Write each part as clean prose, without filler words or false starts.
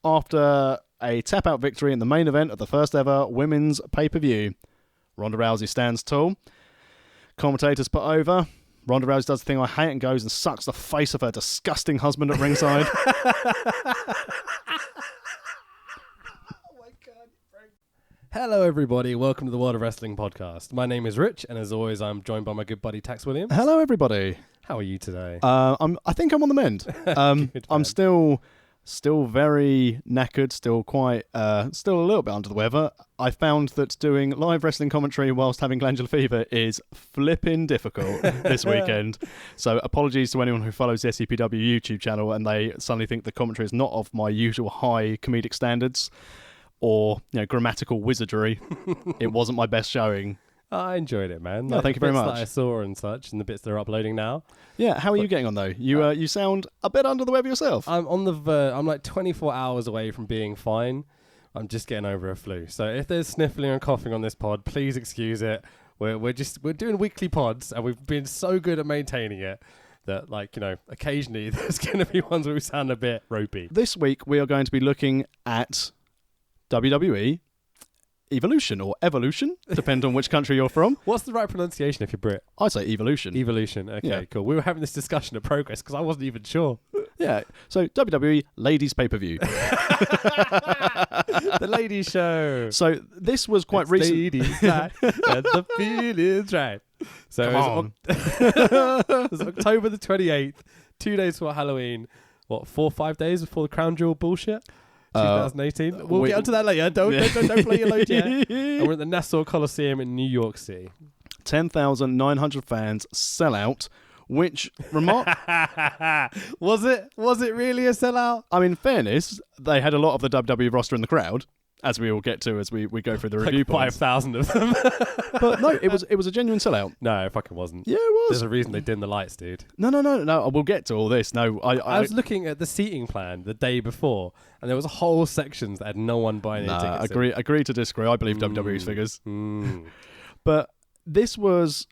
after a tap-out victory in the main event of the first ever women's pay-per-view. Ronda Rousey stands tall. Commentators put over. Ronda Rousey does the thing I hate and goes and sucks the face of her disgusting husband at ringside. Hello, everybody. Welcome to the World of Wrestling podcast. My name is Rich, and as always, I'm joined by my good buddy Tax Williams. Hello, everybody. How are you today? I think I'm on the mend. I'm still very knackered. Still a little bit under the weather. I found that doing live wrestling commentary whilst having glandular fever is flipping difficult this weekend. So apologies to anyone who follows the SCPW YouTube channel and they suddenly think the commentary is not of my usual high comedic standards. Or, grammatical wizardry. It wasn't my best showing. I enjoyed it, man. No, thank you very much. The bits that I saw and such, and the bits they're uploading now. Yeah, how are you getting on though? You sound a bit under the weather yourself. I'm on the I'm like 24 hours away from being fine. I'm just getting over a flu. So if there's sniffling and coughing on this pod, please excuse it. We're doing weekly pods, and we've been so good at maintaining it that, occasionally there's going to be ones where we sound a bit ropey. This week we are going to be looking at WWE Evolution or Evolution, depending on which country you're from. What's the right pronunciation if you're Brit? I'd say Evolution. Evolution. Okay, Yeah. Cool. We were having this discussion at Progress because I wasn't even sure. Yeah. So WWE Ladies Pay-Per-View. The Ladies Show. So this was quite recent. Ladies night and the feeling's right. So it was October the 28th, 2 days before Halloween. 4 or 5 days before the Crown Jewel bullshit? 2018. We'll get onto that later. Don't play your load yet. And we're at the Nassau Coliseum in New York City. 10,900 fans sell out, which Was it really a sellout? I mean, in fairness, they had a lot of the WWE roster in the crowd, as we will get to as we go through the review points. 5,000 of them. But no, it was a genuine sellout. No, it fucking wasn't. Yeah, it was. There's a reason they dimmed the lights, dude. No. We'll get to all this. No, I was looking at the seating plan the day before, and there was whole sections that had no one buying any tickets. Agree to disagree. I believe WWE's figures. But this was,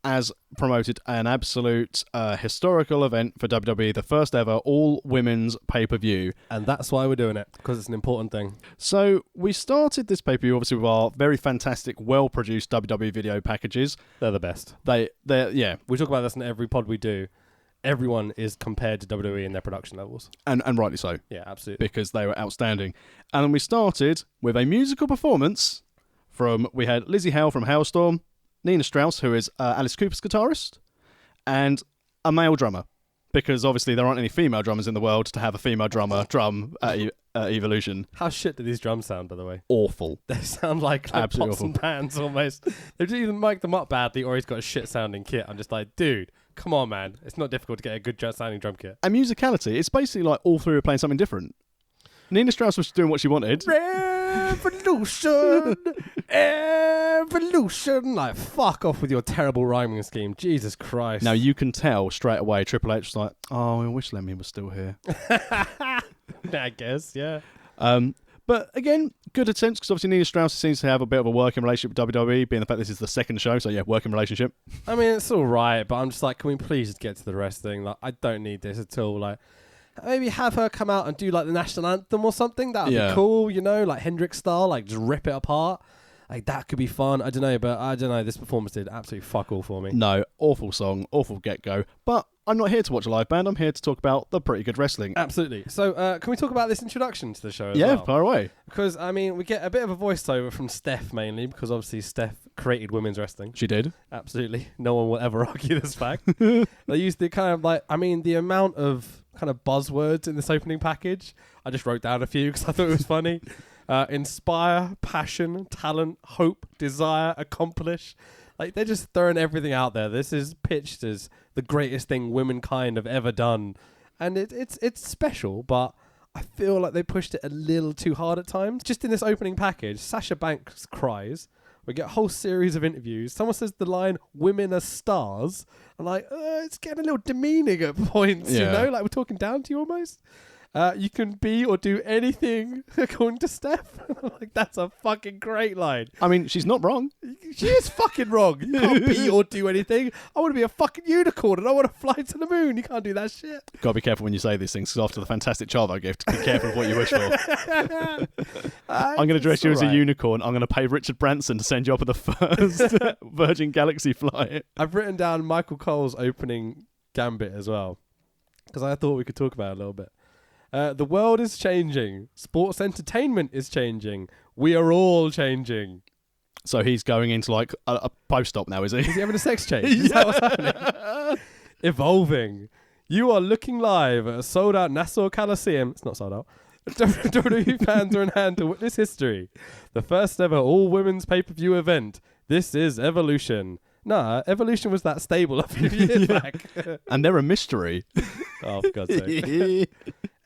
as promoted, an absolute historical event for WWE, the first ever all-women's pay-per-view. And that's why we're doing it, because it's an important thing. So we started this pay-per-view, obviously, with our very fantastic, well-produced WWE video packages. They're the best. They're yeah. We talk about this in every pod we do. Everyone is compared to WWE in their production levels. And rightly so. Yeah, absolutely. Because they were outstanding. And then we started with a musical performance we had Lizzie Hale from Hailstorm, Nina Strauss, who is Alice Cooper's guitarist, and a male drummer, because obviously there aren't any female drummers in the world to have a female drummer drum at Evolution. How shit do these drums sound, by the way? Awful. They sound like absolutely pots and pans almost. They didn't even mic them up badly, or he's got a shit-sounding kit. I'm just like, dude, come on, man. It's not difficult to get a good-sounding drum kit. And musicality, it's basically like all three are playing something different. Nina Strauss was doing what she wanted. Revolution! Evolution! Like, fuck off with your terrible rhyming scheme. Jesus Christ. Now, you can tell straight away Triple H was like, oh, I wish Lemmy was still here. I guess, yeah. But again, good attempts, because obviously Nina Strauss seems to have a bit of a working relationship with WWE, being the fact this is the second show, so yeah, working relationship. I mean, it's all right, but I'm just like, can we please just get to the wrestling? Like, I don't need this at all. Like, maybe have her come out and do like the national anthem or something. That would be cool, like Hendrix style, like just rip it apart. Like, that could be fun. I don't know, but I don't know. This performance did absolutely fuck all for me. No, awful song, awful get-go. But I'm not here to watch a live band. I'm here to talk about the pretty good wrestling. Absolutely. So, can we talk about this introduction to the show as well? Yeah, far away. Because, I mean, we get a bit of a voiceover from Steph mainly, because obviously Steph created women's wrestling. She did. Absolutely. No one will ever argue this fact. They used the kind of the amount of kind of buzzwords in this opening package. I just wrote down a few because I thought it was funny. Inspire, passion, talent, hope, desire, accomplish. Like, they're just throwing everything out there. This is pitched as the greatest thing womankind have ever done. And it's special, but I feel like they pushed it a little too hard at times. Just in this opening package, Sasha Banks cries. We get a whole series of interviews. Someone says the line, women are stars. I'm like, it's getting a little demeaning at points, Like, we're talking down to you almost. You can be or do anything according to Steph. Like, that's a fucking great line. I mean, she's not wrong. She is fucking wrong. You can't be or do anything. I want to be a fucking unicorn and I want to fly to the moon. You can't do that shit. Gotta be careful when you say these things, because after the fantastic child I gave, be careful of what you wish for. I'm going to dress you as a unicorn. I'm going to pay Richard Branson to send you up on the first Virgin Galaxy flight. I've written down Michael Cole's opening gambit as well, because I thought we could talk about it a little bit. The world is changing. Sports entertainment is changing. We are all changing. So he's going into like a post-op now, is he? Is he having a sex change? Is that what's happening? Evolving. You are looking live at a sold-out Nassau Coliseum. It's not sold out. WWE fans are in hand to witness history. The first ever all-women's pay-per-view event. This is Evolution. Nah, Evolution was that stable a few years back. And they're a mystery. Oh, for God's sake.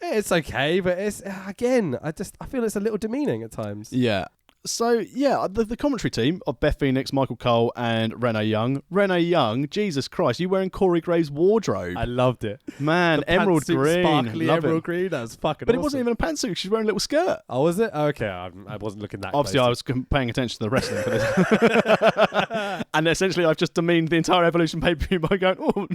It's okay, but it's, again, I feel it's a little demeaning at times. Yeah. So, yeah, the commentary team of Beth Phoenix, Michael Cole, and Renee Young. Renee Young, Jesus Christ, you wearing Corey Graves' wardrobe. I loved it. Man, The emerald pantsuit, green. sparkly Love emerald it. green. That was fucking But awesome. it wasn't even a pantsuit. She's wearing a little skirt. Oh, was it? Oh, okay, I wasn't looking that Obviously, closely. I was paying attention to the wrestling for this. And essentially, I've just demeaned the entire Evolution pay-per-view by going, oh,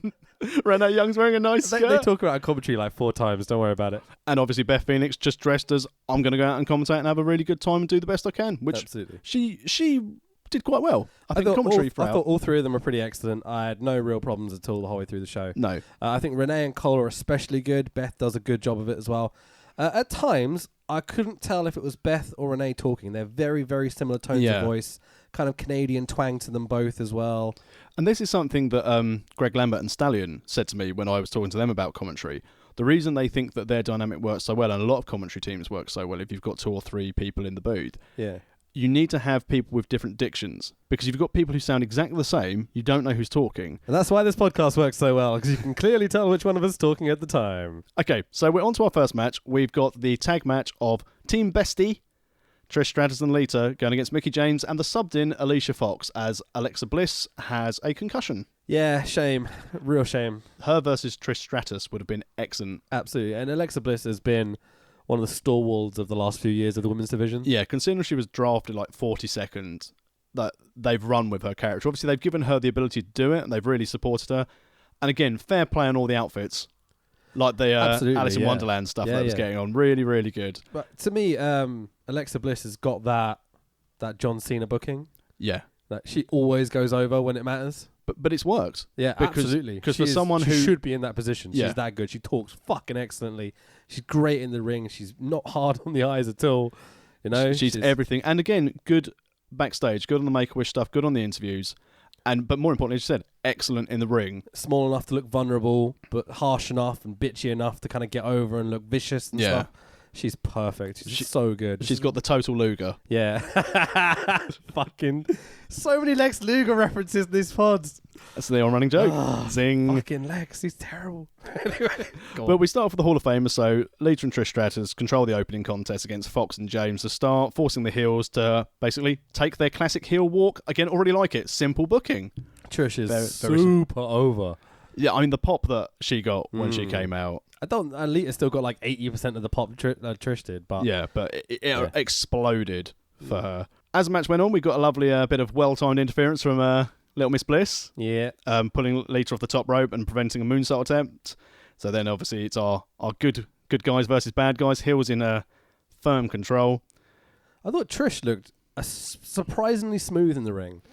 Renee Young's wearing a nice They skirt. talk about a commentary like 4 times. Don't worry about it. And obviously, Beth Phoenix just dressed as, I'm going to go out and commentate and have a really good time and do the best I can, which Absolutely. she did quite well. I think commentary I thought all 3 of them were pretty excellent. I had no real problems at all the whole way through the show. No. I think Renee and Cole are especially good. Beth does a good job of it as well. At times, I couldn't tell if it was Beth or Renee talking. They're very, very similar tones of voice. Kind of Canadian twang to them both as well. And this is something that Greg Lambert and Stallion said to me when I was talking to them about commentary. The reason they think that their dynamic works so well, and a lot of commentary teams work so well if you've got 2 or 3 people in the booth, you need to have people with different dictions. Because if you've got people who sound exactly the same, you don't know who's talking. And that's why this podcast works so well, because you can clearly tell which one of us is talking at the time. Okay, so we're on to our first match. We've got the tag match of Team Bestie, Trish Stratus and Lita, going against Mickie James and the subbed-in Alicia Fox, as Alexa Bliss has a concussion. Yeah, shame. Real shame. Her versus Trish Stratus would have been excellent. Absolutely. And Alexa Bliss has been one of the stalwarts of the last few years of the women's division. Yeah, considering she was drafted like 42nd, that they've run with her character. Obviously, they've given her the ability to do it, and they've really supported her. And again, fair play on all the outfits. Like the Alice in Wonderland stuff that was getting on. Really, really good. But to me, Alexa Bliss has got that John Cena booking. Yeah. Like, she always goes over when it matters. But it's worked. Yeah, absolutely. Because for someone who should be in that position, she's that good. She talks fucking excellently. She's great in the ring. She's not hard on the eyes at all. You know, she's everything. And again, good backstage, good on the Make-A-Wish stuff, good on the interviews. But more importantly, as you said, excellent in the ring. Small enough to look vulnerable, but harsh enough and bitchy enough to kind of get over and look vicious and stuff. She's perfect. She's so good. She's got the total Luger. Yeah. Fucking so many Lex Luger references in these pods. That's the on-running joke. Zing. Fucking Lex, he's terrible. Anyway, but we start off with the Hall of Famers. So Lita and Trish Stratus control the opening contest against Fox and James to start, forcing the heels to basically take their classic heel walk. Again, already like it. Simple booking. Trish is super over. Yeah, I mean, the pop that she got when she came out. Lita still got like 80% of the pop Trish did, but yeah, but it exploded for her. As the match went on, we got a lovely bit of well-timed interference from Little Miss Bliss. Yeah, pulling Lita off the top rope and preventing a moonsault attempt. So then, obviously, it's our good guys versus bad guys. Heels in firm control. I thought Trish looked surprisingly smooth in the ring.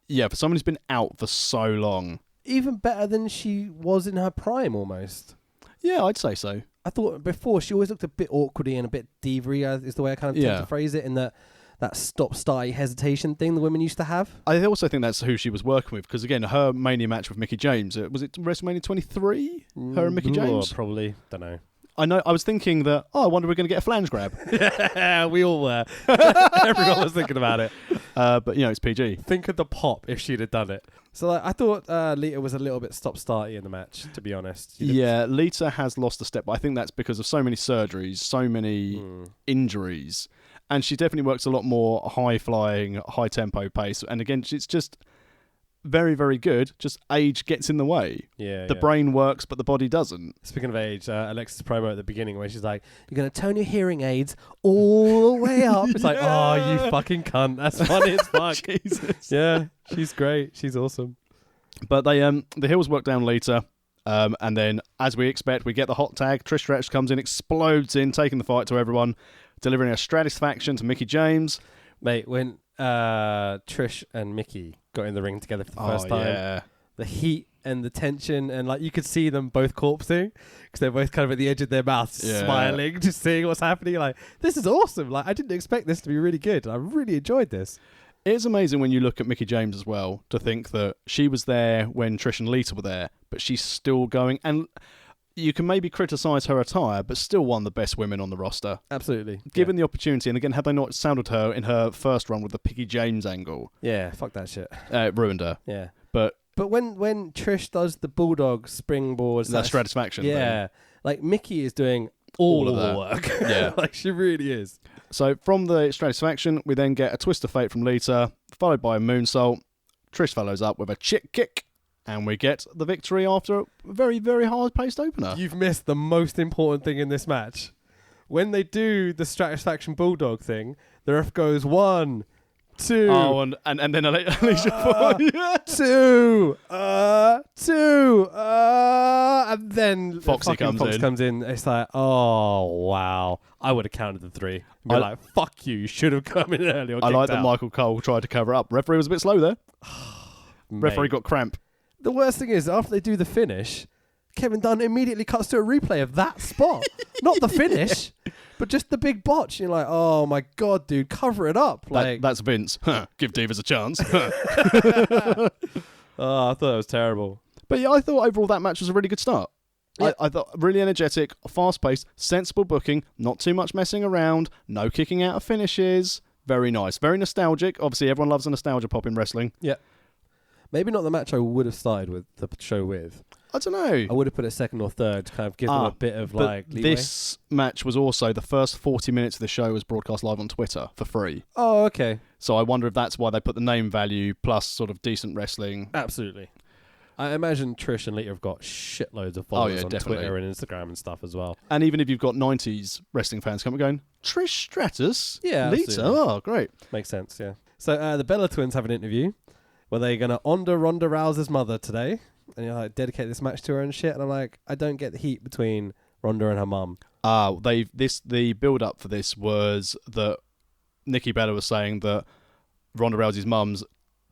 Yeah, for someone who's been out for so long. Even better than she was in her prime, almost. Yeah, I'd say so. I thought before she always looked a bit awkwardy and a bit diva-y, is the way I kind of tend to phrase it, in that stop-starty hesitation thing the women used to have. I also think that's who she was working with, because again, her Mania match with Mickie James, was it WrestleMania 23? Her and Mickie James? Probably, don't know. I was thinking that, I wonder if we're going to get a flange grab. Yeah, we all were. Everyone was thinking about it. But, it's PG. Think of the pop if she'd have done it. So I thought Lita was a little bit stop-starty in the match, to be honest. Yeah, Lita has lost a step, but I think that's because of so many surgeries, so many injuries. And she definitely works a lot more high-flying, high-tempo pace. And again, it's just very, very good. Just age gets in the way. Yeah. The brain works, but the body doesn't. Speaking of age, Alexa's promo at the beginning where she's like, "You're going to tone your hearing aids all the way up." It's like, oh, you fucking cunt. That's funny as fuck. Jesus. Yeah, she's great. She's awesome. But they the heels work down Lita. And then, as we expect, we get the hot tag. Trish Stratus comes in, explodes in, taking the fight to everyone, delivering a Stratusfaction to Mickie James. Mate, when Trish and Mickie got in the ring together for the first time, the heat and the tension, and like you could see them both corpsing because they're both kind of at the edge of their mouths, smiling, just seeing what's happening. Like, this is awesome. Like, I didn't expect this to be really good. I really enjoyed this. It's amazing when you look at Mickie James as well, to think that she was there when Trish and Lita were there, but she's still going. And you can maybe criticise her attire, but still one of the best women on the roster. Absolutely. Given the opportunity, and again, had they not sounded her in her first run with the Mickie James angle. Yeah, fuck that shit. It ruined her. Yeah. But when Trish does the Bulldog springboard... That Stratusfaction yeah. Thing. Like, Mickie is doing all of the work. Yeah. Like, she really is. So from the Stratusfaction, we then get a twist of fate from Lita, followed by a moonsault. Trish follows up with a chick kick, and we get the victory after a very, very hard-paced opener. You've missed the most important thing in this match. When they do the Stratusfaction Bulldog thing, the ref goes 1, 2. Oh, and then Alicia 2. And then Fox comes in. It's like, oh, wow. I would have counted the 3. And be like, fuck you. You should have come in early or I like that Michael Cole tried to cover up. Referee was a bit slow there. Referee got cramp. The worst thing is, after they do the finish, Kevin Dunn immediately cuts to a replay of that spot. Not the finish, but just the big botch. You're like, oh my God, dude, cover it up. Like that's Vince. Give Divas a chance. Oh, I thought it was terrible. But yeah, I thought overall that match was a really good start. Yeah. I thought really energetic, fast-paced, sensible booking, not too much messing around, no kicking out of finishes. Very nice. Very nostalgic. Obviously, everyone loves a nostalgia pop in wrestling. Yeah. Maybe not the match I would have started with the show with. I don't know. I would have put it second or third to kind of give them a bit of like leeway. This match was also the first 40 minutes of the show was broadcast live on Twitter for free. Oh, okay. So I wonder if that's why they put the name value plus sort of decent wrestling. Absolutely. I imagine Trish and Lita have got shitloads of followers on definitely. Twitter and Instagram and stuff as well. And even if you've got 90s wrestling fans coming going, Trish Stratus? Yeah, Lita? absolutely. Oh, great. Makes sense, yeah. So the Bella twins have an interview where they're going to honor Ronda Rousey's mother today. And you're like, dedicate this match to her and shit. And I'm like, I don't get the heat between Ronda and her mum. The build-up for this was that Nikki Bella was saying that Ronda Rousey's mum's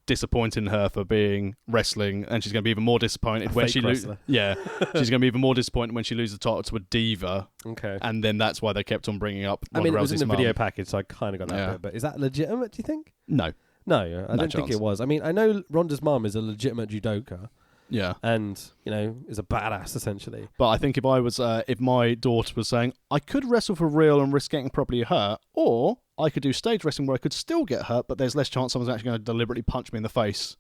disappointing her for being wrestling, and she's going to be even more disappointed when she loses. Yeah, she's going to be even more disappointed when she loses the title to a diva. Okay, and then that's why they kept on bringing up Ronda it was Rousey's in the mum. video package, so I kind of got that bit. But is that legitimate? Do you think? No, I don't think it was. I mean, I know Ronda's mum is a legitimate judoka. Yeah, and is a badass essentially. But I think if I was, if my daughter was saying I could wrestle for real and risk getting properly hurt, or I could do stage wrestling where I could still get hurt, but there's less chance someone's actually going to deliberately punch me in the face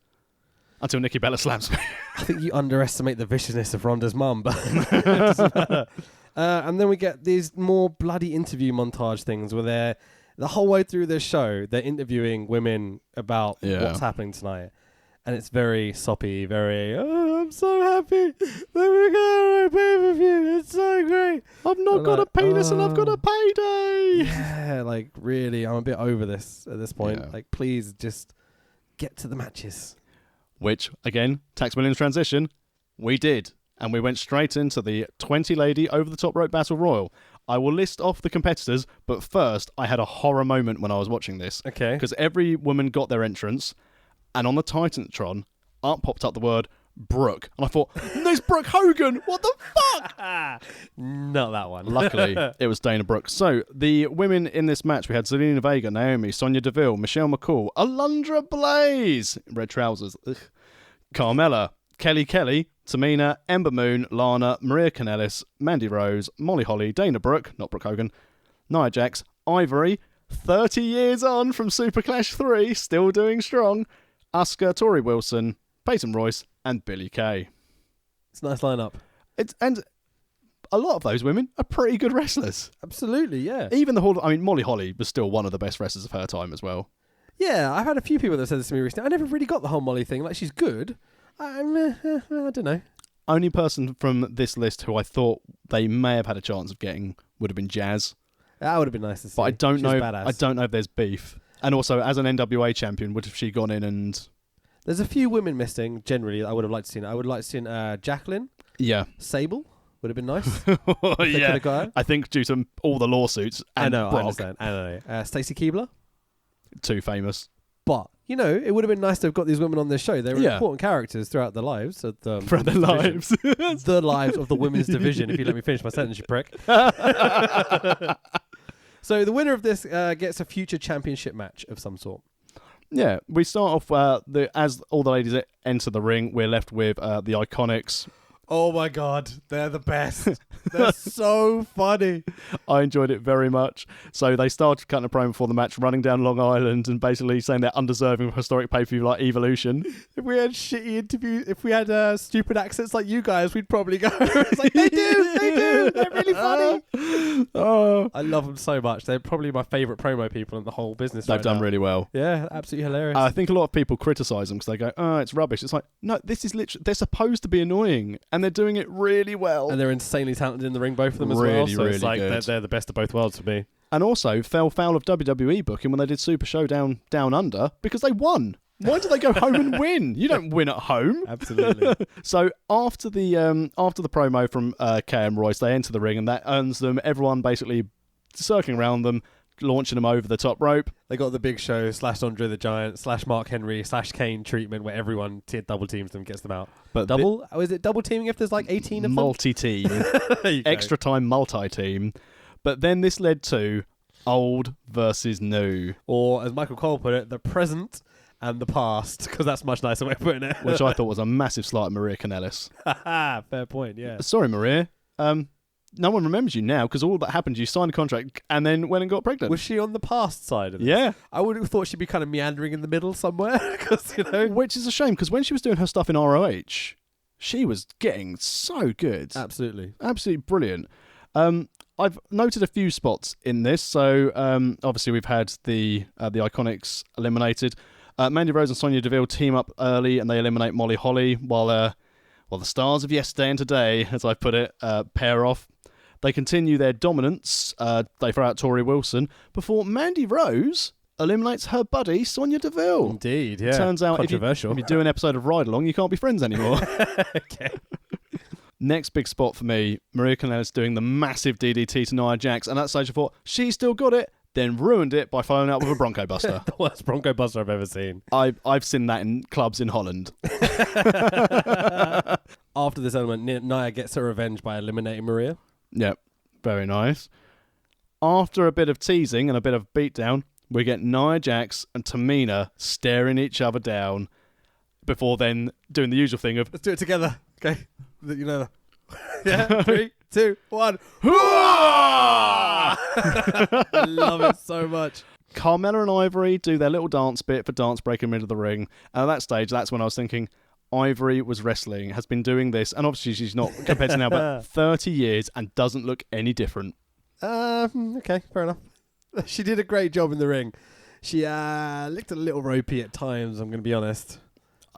until Nikki Bella slams me. I think you underestimate the viciousness of Ronda's mum, but it doesn't matter. And then we get these more bloody interview montage things where they're the whole way through this show they're interviewing women about what's happening tonight. And it's very soppy, very, I'm so happy that we're going to pay-per-view. It's so great. I've not got a penis and I've got a payday. Yeah, like, really, I'm a bit over this at this point. Yeah. Like, please just get to the matches. Which, again, Tax Williams transition, we did. And we went straight into the 20-lady over-the-top rope battle royal. I will list off the competitors, but first, I had a horror moment when I was watching this. Okay. Because every woman got their entrance, and on the Titantron, up popped up the word Brooke. And I thought, there's Brooke Hogan! What the fuck? Not that one. Luckily, it was Dana Brooke. So, the women in this match, we had Zelina Vega, Naomi, Sonya Deville, Michelle McCool, Alundra Blaze, red trousers, Carmella, Kelly, Tamina, Ember Moon, Lana, Maria Kanellis, Mandy Rose, Molly Holly, Dana Brooke, not Brooke Hogan, Nia Jax, Ivory, 30 years on from Super Clash 3, still doing strong, Asuka, Tori Wilson, Peyton Royce, and Billie Kay. It's a nice lineup. And a lot of those women are pretty good wrestlers. Absolutely, yeah. Even Molly Holly was still one of the best wrestlers of her time as well. Yeah, I've had a few people that said this to me recently. I never really got the whole Molly thing. Like, she's good. I don't know. Only person from this list who I thought they may have had a chance of getting would have been Jazz. That would have been nice to see. But I don't know. Badass. I don't know if there's beef. And also, as an NWA champion, would have she gone in and? There's a few women missing. Generally, I would have liked to see. I would like to see Jacqueline. Yeah. Sable would have been nice. Yeah. I think due to all the lawsuits. And I know. Brock, I understand. I know. Stacey Keebler. Too famous. But it would have been nice to have got these women on this show. They were important characters throughout their lives. Throughout their lives. The lives of the women's division, if you let me finish my sentence, you prick. So the winner of this gets a future championship match of some sort. Yeah, we start off, as all the ladies enter the ring, we're left with the Iconics. Oh my God, they're the best. They're so funny. I enjoyed it very much. So they started cutting a promo before the match, running down Long Island and basically saying they're undeserving of historic pay-per-view like Evolution. If we had shitty interviews, if we had stupid accents like you guys, we'd probably go. It's like, they do, they're really funny. Oh, I love them so much. They're probably my favourite promo people in the whole business. They've done really well. Yeah, absolutely hilarious. I think a lot of people criticise them because they go, oh, it's rubbish. It's like, no, this is literally, they're supposed to be annoying and they're doing it really well. And they're insanely talented in the ring, both of them as really, well. So really it's like good. they're the best of both worlds for me. And also fell foul of WWE booking when they did Super Showdown Down Under because they won. Why do they go home and win? You don't win at home. Absolutely. So after the promo from KM Royce, they enter the ring and that earns them everyone basically circling around them, launching them over the top rope. They got the Big Show / Andre the Giant / Mark Henry / Kane treatment where everyone double teams them, gets them out. But is it double teaming if there's like 18 of them? Multi-team. Extra time multi-team. But then this led to old versus new. Or as Michael Cole put it, the present and the past, because that's a much nicer way of putting it. Which I thought was a massive slight at Maria Kanellis. Fair point, yeah. Sorry, Maria. No one remembers you now because all that happened, you signed a contract and then went and got pregnant. Was she on the past side of this? Yeah. I would have thought she'd be kind of meandering in the middle somewhere. Cause, Which is a shame because when she was doing her stuff in ROH, she was getting so good. Absolutely. Absolutely brilliant. I've noted a few spots in this. So obviously we've had the Iconics eliminated. Mandy Rose and Sonya Deville team up early and they eliminate Molly Holly while the stars of yesterday and today, as I put it, pair off. They continue their dominance. They throw out Tori Wilson before Mandy Rose eliminates her buddy Sonya Deville. Indeed, yeah. Turns out if you do an episode of Ride Along, you can't be friends anymore. Okay. Next big spot for me, Maria Kanellis doing the massive DDT to Nia Jax, and at that stage I thought, she's still got it, then ruined it by following out with a Bronco Buster. The worst Bronco Buster I've ever seen. I've seen that in clubs in Holland. After this element, Nia gets her revenge by eliminating Maria. Yep, very nice. After a bit of teasing and a bit of beatdown, we get Nia Jax and Tamina staring each other down before then doing the usual thing of... Let's do it together, okay? Yeah, 3, 2, 1. I love it so much. Carmella and Ivory do their little dance bit for dance breaking into the ring. And at that stage, that's when I was thinking, Ivory was wrestling, has been doing this, and obviously she's not compared to now, but 30 years and doesn't look any different. Okay, fair enough. She did a great job in the ring. She looked a little ropey at times, I'm going to be honest.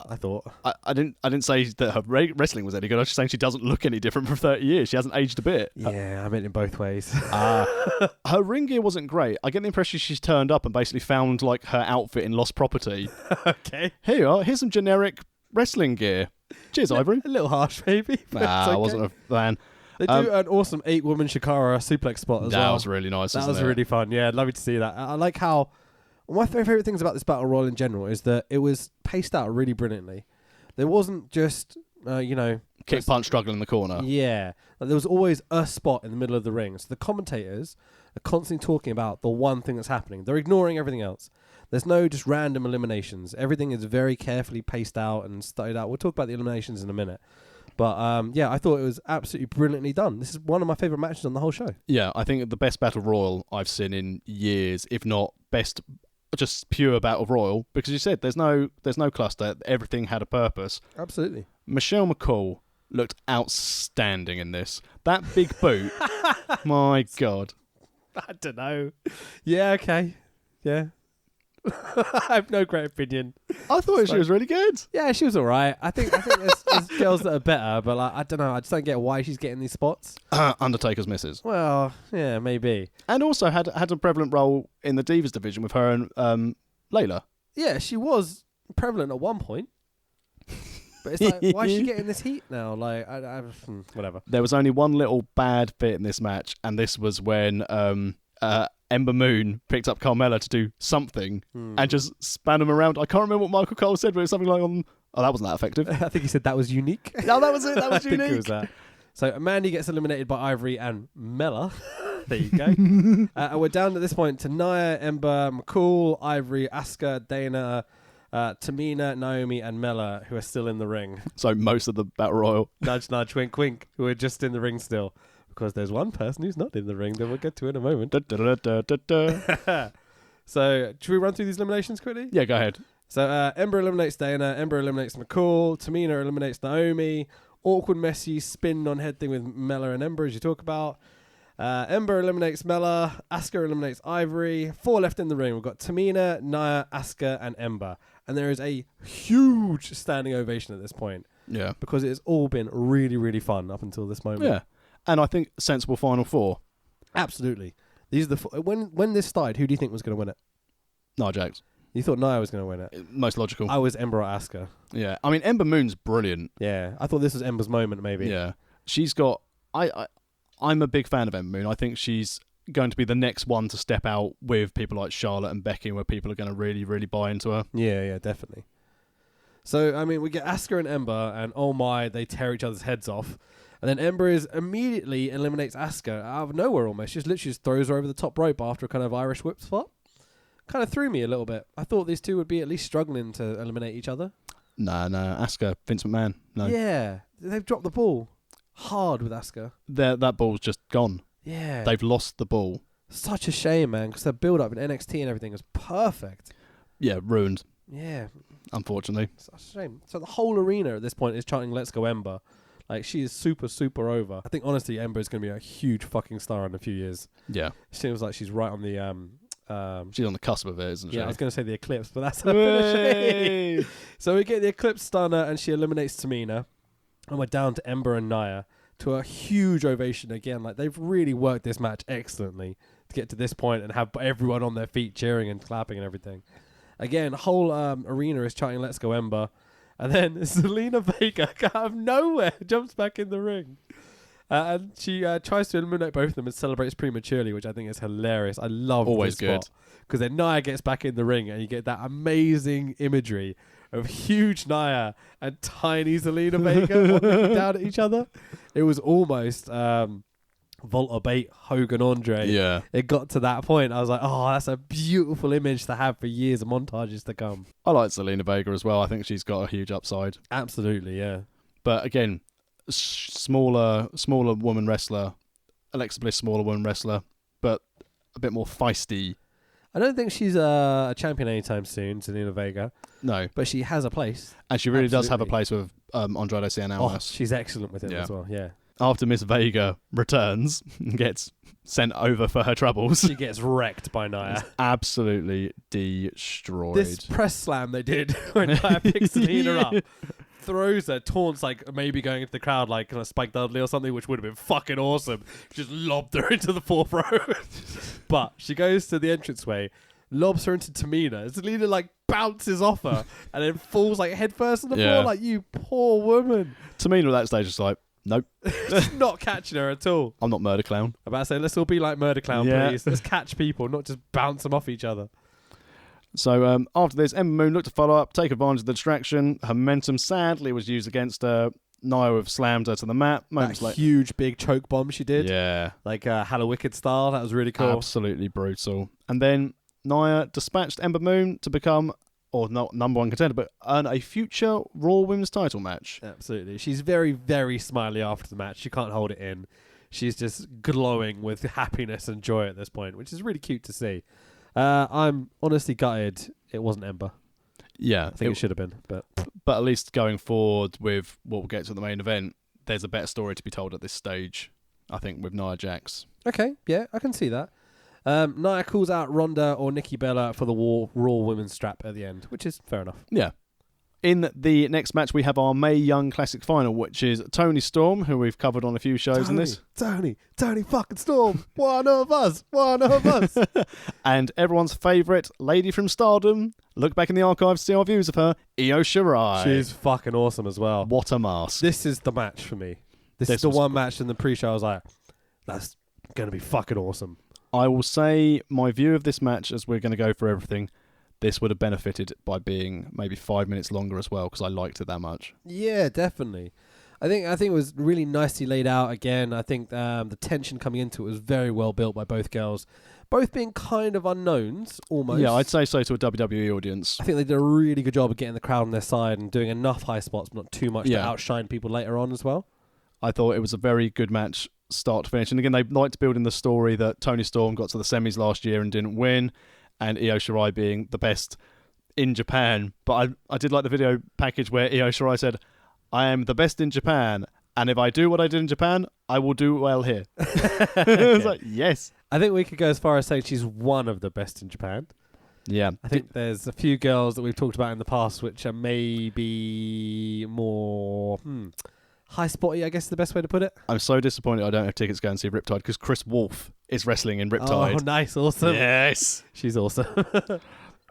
I thought. I didn't say that her wrestling was any good. I was just saying she doesn't look any different for 30 years. She hasn't aged a bit. Yeah, I meant in both ways. Her ring gear wasn't great. I get the impression she's turned up and basically found like her outfit in lost property. Okay. Here you are. Here's some generic wrestling gear. Cheers, Ivory. A little harsh, maybe. I wasn't a fan. They do an awesome 8-woman Shikara suplex spot as well. That was really nice. That was really fun. Yeah, I'd love you to see that. I like how... One of my favourite things about this Battle Royal in general is that it was paced out really brilliantly. There wasn't just, kick punch struggle in the corner. Yeah. Like, there was always a spot in the middle of the ring. So the commentators are constantly talking about the one thing that's happening. They're ignoring everything else. There's no just random eliminations. Everything is very carefully paced out and studied out. We'll talk about the eliminations in a minute. But, I thought it was absolutely brilliantly done. This is one of my favourite matches on the whole show. Yeah, I think the best Battle Royal I've seen in years, if not best... Just pure battle royal, because you said there's no cluster. Everything had a purpose. Absolutely. Michelle McCool looked outstanding in this. That big boot, my God. I don't know. Yeah, okay. Yeah. I have no great opinion. I thought she was really good. Yeah, she was all right. I think there's girls that are better, but like I don't know. I just don't get why she's getting these spots. Undertaker's misses. Well, yeah, maybe. And also had a prevalent role in the Divas division with her and Layla. Yeah, she was prevalent at one point. But it's like, why is she getting this heat now? Like, whatever. There was only one little bad bit in this match, and this was when Ember Moon picked up Carmella to do something and just span him around. I can't remember what Michael Cole said, but it was something like, oh, that wasn't that effective. I think he said that was unique. No, that was it. That was I unique. think it was that. So Mandy gets eliminated by Ivory and Mella. There you go. And we're down at this point to Nia, Ember, McCool, Ivory, Asuka, Dana, Tamina, Naomi, and Mella, who are still in the ring. So most of the Battle Royal. Nudge, nudge, wink, wink, who are just in the ring still. Because there's one person who's not in the ring that we'll get to in a moment. So, should we run through these eliminations quickly? Yeah, go ahead. So, Ember eliminates Dana, Ember eliminates McCall, Tamina eliminates Naomi, awkward, messy spin on head thing with Mella and Ember, as you talk about. Ember eliminates Mella, Asuka eliminates Ivory. 4 left in the ring. We've got Tamina, Nia, Asuka, and Ember. And there is a huge standing ovation at this point. Yeah. Because it has all been really, really fun up until this moment. Yeah. And I think sensible Final Four. Absolutely. These are the when this started, who do you think was going to win it? Nia Jax. You thought Nia was going to win it? Most logical. I was Ember or Asuka. Yeah. I mean, Ember Moon's brilliant. Yeah. I thought this was Ember's moment, maybe. Yeah. She's got... I'm a big fan of Ember Moon. I think she's going to be the next one to step out with people like Charlotte and Becky, where people are going to really, really buy into her. Yeah, definitely. So, I mean, we get Asuka and Ember, and oh my, they tear each other's heads off. And then Ember immediately eliminates Asuka out of nowhere almost. She just literally throws her over the top rope after a kind of Irish whip spot. Kind of threw me a little bit. I thought these two would be at least struggling to eliminate each other. No. Asuka, Vince McMahon. No. Yeah. They've dropped the ball hard with Asuka. That ball's just gone. Yeah. They've lost the ball. Such a shame, man, because their build-up in NXT and everything was perfect. Yeah, ruined. Yeah. Unfortunately. Such a shame. So the whole arena at this point is chanting, "Let's go Ember." Like, she is super, super over. I think, honestly, Ember is going to be a huge fucking star in a few years. Yeah. She seems like she's right on the... she's on the cusp of it, isn't she? Yeah, I was going to say the Eclipse, but that's her finish. So we get the Eclipse stunner, and she eliminates Tamina. And we're down to Ember and Nia to a huge ovation again. Like, they've really worked this match excellently to get to this point and have everyone on their feet cheering and clapping and everything. Again, whole arena is chanting, "Let's go Ember." And then Zelina Vega, out of nowhere, jumps back in the ring. And she tries to eliminate both of them and celebrates prematurely, which I think is hilarious. I love Always this spot. good. Because then Nia gets back in the ring and you get that amazing imagery of huge Nia and tiny Zelina Vega looking down at each other. It was almost... Volta Bait, Hogan Andre. Yeah. It got to that point. I was like, oh, that's a beautiful image to have for years of montages to come. I like Zelina Vega as well. I think she's got a huge upside. Absolutely, yeah. But again, smaller woman wrestler. Alexa Bliss, smaller woman wrestler, but a bit more feisty. I don't think she's a champion anytime soon, Zelina Vega. No. But she has a place. And she really does have a place with Andrade Cien Almas. Oh, she's excellent with him as well, yeah. After Miss Vega returns and gets sent over for her troubles, she gets wrecked by Nia. Absolutely destroyed. This press slam they did when Nia picks Zelina up, throws her, taunts like maybe going into the crowd like kind of Spike Dudley or something, which would have been fucking awesome. Just lobbed her into the 4th row. But she goes to the entranceway, lobs her into Tamina. Zelina like bounces off her and then falls like head first on the floor. Like, you poor woman. Tamina at that stage is like, nope. Not catching her at all. I'm not Murder Clown. I'm about to say, let's all be like Murder Clown, please. Let's catch people, not just bounce them off each other. So after this, Ember Moon looked to follow up, take advantage of the distraction. Her momentum sadly was used against her. Nia have slammed her to the mat. That huge big choke bomb she did. Yeah. Like Halla Wicked style. That was really cool. Absolutely brutal. And then Nia dispatched Ember Moon to become... or not number one contender, but earn a future Raw Women's title match. Absolutely. She's very, very smiley after the match. She can't hold it in. She's just glowing with happiness and joy at this point, which is really cute to see. I'm honestly gutted it wasn't Ember. Yeah. I think it should have been. But at least going forward with what we'll get to the main event, there's a better story to be told at this stage, I think, with Nia Jax. Okay, yeah, I can see that. Nia calls out Ronda or Nikki Bella for the Raw Women's strap at the end, which is fair enough. Yeah. In the next match, we have our Mae Young Classic final, which is Toni Storm, who we've covered on a few shows in this. Toni fucking Storm. One of us. And everyone's favourite lady from Stardom. Look back in the archives to see our views of her, Io Shirai. She's fucking awesome as well. What a mask. This is the match for me. This is the one match in the pre-show I was like, that's going to be fucking awesome. I will say my view of this match, as we're going to go for everything, this would have benefited by being maybe 5 minutes longer as well, because I liked it that much. Yeah, definitely. I think it was really nicely laid out again. I think the tension coming into it was very well built by both girls. Both being kind of unknowns, almost. Yeah, I'd say so to a WWE audience. I think they did a really good job of getting the crowd on their side and doing enough high spots, but not too much to outshine people later on as well. I thought it was a very good match, start to finish. And again, they liked to build in the story that Toni Storm got to the semis last year and didn't win, and Io Shirai being the best in Japan. But I did like the video package where Io Shirai said, I am the best in Japan, and if I do what I did in Japan, I will do well here. Okay. It's like, yes. I think we could go as far as saying she's one of the best in Japan. Yeah. I think there's a few girls that we've talked about in the past which are maybe more high spotty, I guess is the best way to put it. I'm so disappointed I don't have tickets to go and see Riptide, because Chris Wolf is wrestling in Riptide. Oh, nice. Awesome. Yes. She's awesome.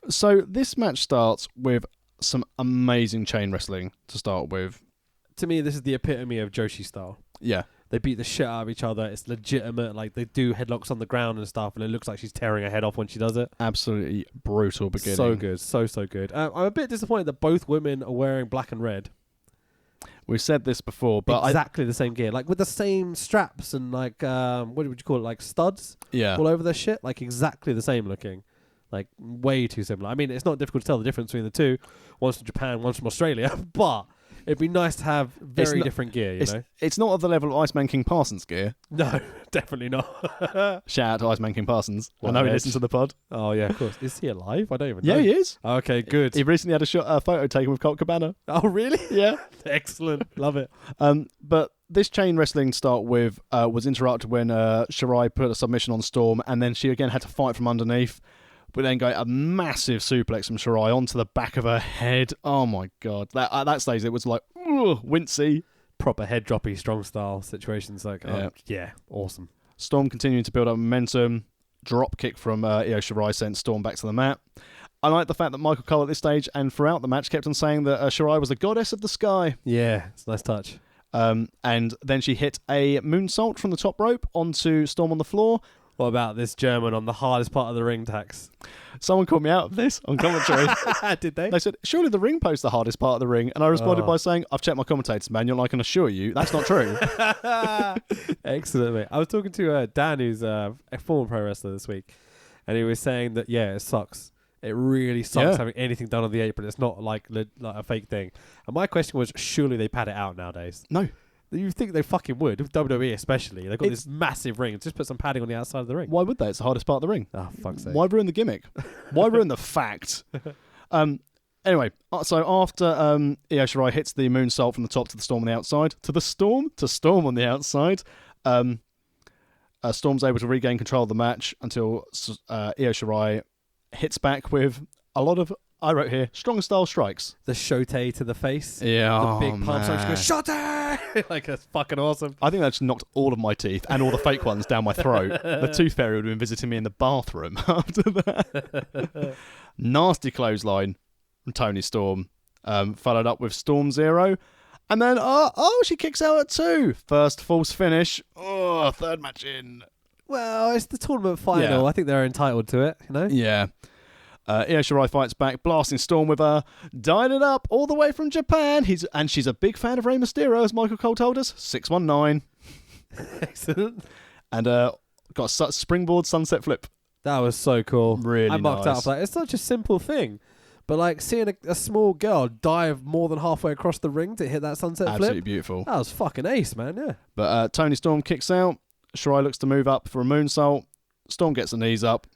So this match starts with some amazing chain wrestling to start with. To me, this is the epitome of Joshi style. Yeah. They beat the shit out of each other. It's legitimate. Like, they do headlocks on the ground and stuff, and it looks like she's tearing her head off when she does it. Absolutely brutal beginning. So good. So good. I'm a bit disappointed that both women are wearing black and red. We've said this before, but exactly the same gear. Like, with the same straps and, like, what would you call it? Like, studs? Yeah. All over their shit. Like, exactly the same looking. Like, way too similar. I mean, it's not difficult to tell the difference between the two. One's from Japan, one's from Australia. But it'd be nice to have very different gear, you know? It's not of the level of Iceman King Parsons' gear. No, definitely not. Shout out to Iceman King Parsons. I know he listens to the pod. Oh, yeah, of course. Is he alive? I don't even know. Yeah, he is. Okay, good. He recently had a photo taken with Colt Cabana. Oh, really? Yeah. Excellent. Love it. But this chain wrestling to start with was interrupted when Shirai put a submission on Storm, and then she again had to fight from underneath. We then got a massive suplex from Shirai onto the back of her head. Oh my god! At that stage, it was like, wincy. Proper head droppy, strong style situations. Like, yeah, awesome. Storm continuing to build up momentum. Drop kick from Io Shirai sent Storm back to the mat. I like the fact that Michael Cole at this stage and throughout the match kept on saying that Shirai was the goddess of the sky. Yeah, it's a nice touch. And then she hit a moonsault from the top rope onto Storm on the floor. What about this German on the hardest part of the ring tax? Someone called me out of this on commentary. Did they? They said, surely the ring post's the hardest part of the ring. And I responded by saying, I've checked my commentators manual. I can assure you that's not true. Excellent, mate. I was talking to Dan, who's a former pro wrestler this week, and he was saying that, yeah, it sucks. It really sucks having anything done on the apron. It's not like a fake thing. And my question was, surely they pad it out nowadays? No. You think they fucking would, WWE especially. They've got this massive ring. Just put some padding on the outside of the ring. Why would they? It's the hardest part of the ring. Oh, fuck's sake. Why ruin the gimmick? Why ruin the fact? Anyway, so after Io Shirai hits the moonsault from the top to the Storm on the outside, to Storm on the outside, Storm's able to regain control of the match until Io Shirai hits back with a lot of, I wrote here, strong style strikes. The shote to the face. Yeah. The big pump. So she goes, shote! Like, it's fucking awesome. I think that just knocked all of my teeth and all the fake ones down my throat. The tooth fairy would have been visiting me in the bathroom after that. Nasty clothesline from Toni Storm. Followed up with Storm Zero. And then, she kicks out at 2. First false finish. Oh, third match in. Well, it's the tournament final. Yeah. I think they're entitled to it, you know? Yeah. Io Shirai fights back, blasting Storm with her. Dying it up all the way from Japan. She's a big fan of Rey Mysterio, as Michael Cole told us. 619. Excellent. And got a springboard sunset flip. That was so cool. Really I marked nice. out like it's such a simple thing. But like seeing a small girl dive more than halfway across the ring to hit that sunset Absolutely flip. beautiful. That was fucking ace, man, yeah. But Toni Storm kicks out. Shirai looks to move up for a moonsault. Storm gets the knees up.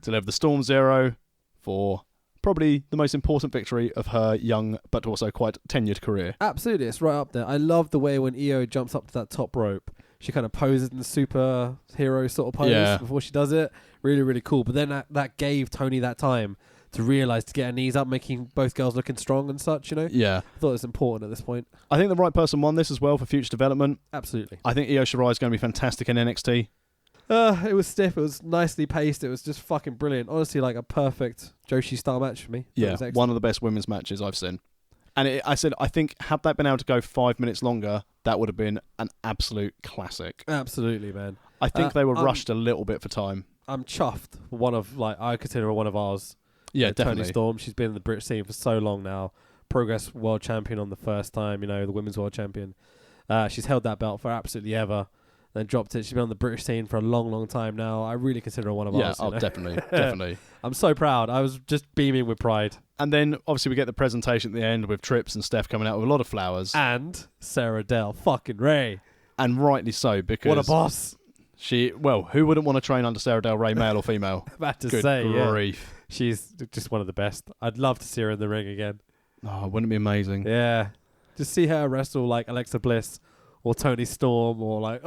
Deliver the Storm Zero for probably the most important victory of her young but also quite tenured career. Absolutely, it's right up there. I love the way when Io jumps up to that top rope, She kind of poses in the superhero sort of pose before she does it. Really, really cool. But then that gave Tony that time to realise to get her knees up, making both girls looking strong and such, you know? Yeah. I thought it was important at this point. I think the right person won this as well for future development. Absolutely. I think Io Shirai is going to be fantastic in NXT. It was stiff. It was nicely paced. It was just fucking brilliant. Honestly, like a perfect Joshi-style match for me. Yeah, one of the best women's matches I've seen. And I think had that been able to go 5 minutes longer, that would have been an absolute classic. Absolutely, man. I think they were rushed a little bit for time. I'm chuffed. I consider her one of ours. Yeah, definitely. Toni Storm. She's been in the British scene for so long now. Progress World Champion on the first time, the Women's World Champion. She's held that belt for absolutely ever. Then dropped it. She's been on the British scene for a long, long time now. I really consider her one of ours. Yeah, definitely. I'm so proud. I was just beaming with pride. And then, obviously, we get the presentation at the end with Trips and Steph coming out with a lot of flowers. And Sarah Del fucking Rey. And rightly so, because... What a boss. Who wouldn't want to train under Sarah Del Rey, male or female? About to Good say, grief. Yeah. She's just one of the best. I'd love to see her in the ring again. Oh, wouldn't it be amazing? Yeah. Just see her wrestle like Alexa Bliss or Toni Storm or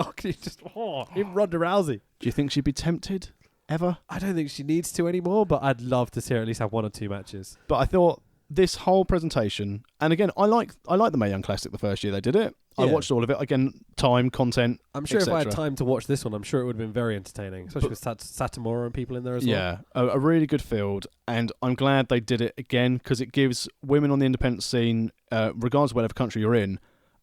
even Ronda Rousey. Do you think she'd be tempted ever? I don't think she needs to anymore, but I'd love to see her at least have 1 or 2 matches. But I thought this whole presentation, and again, I like the Mae Young Classic the first year they did it. Yeah. I watched all of it. Again, time, content, I'm sure if I had time to watch this one, I'm sure it would have been very entertaining, especially with Satomura and people in there as well. Yeah, a really good field, and I'm glad they did it again because it gives women on the independent scene, regardless of whatever country you're in,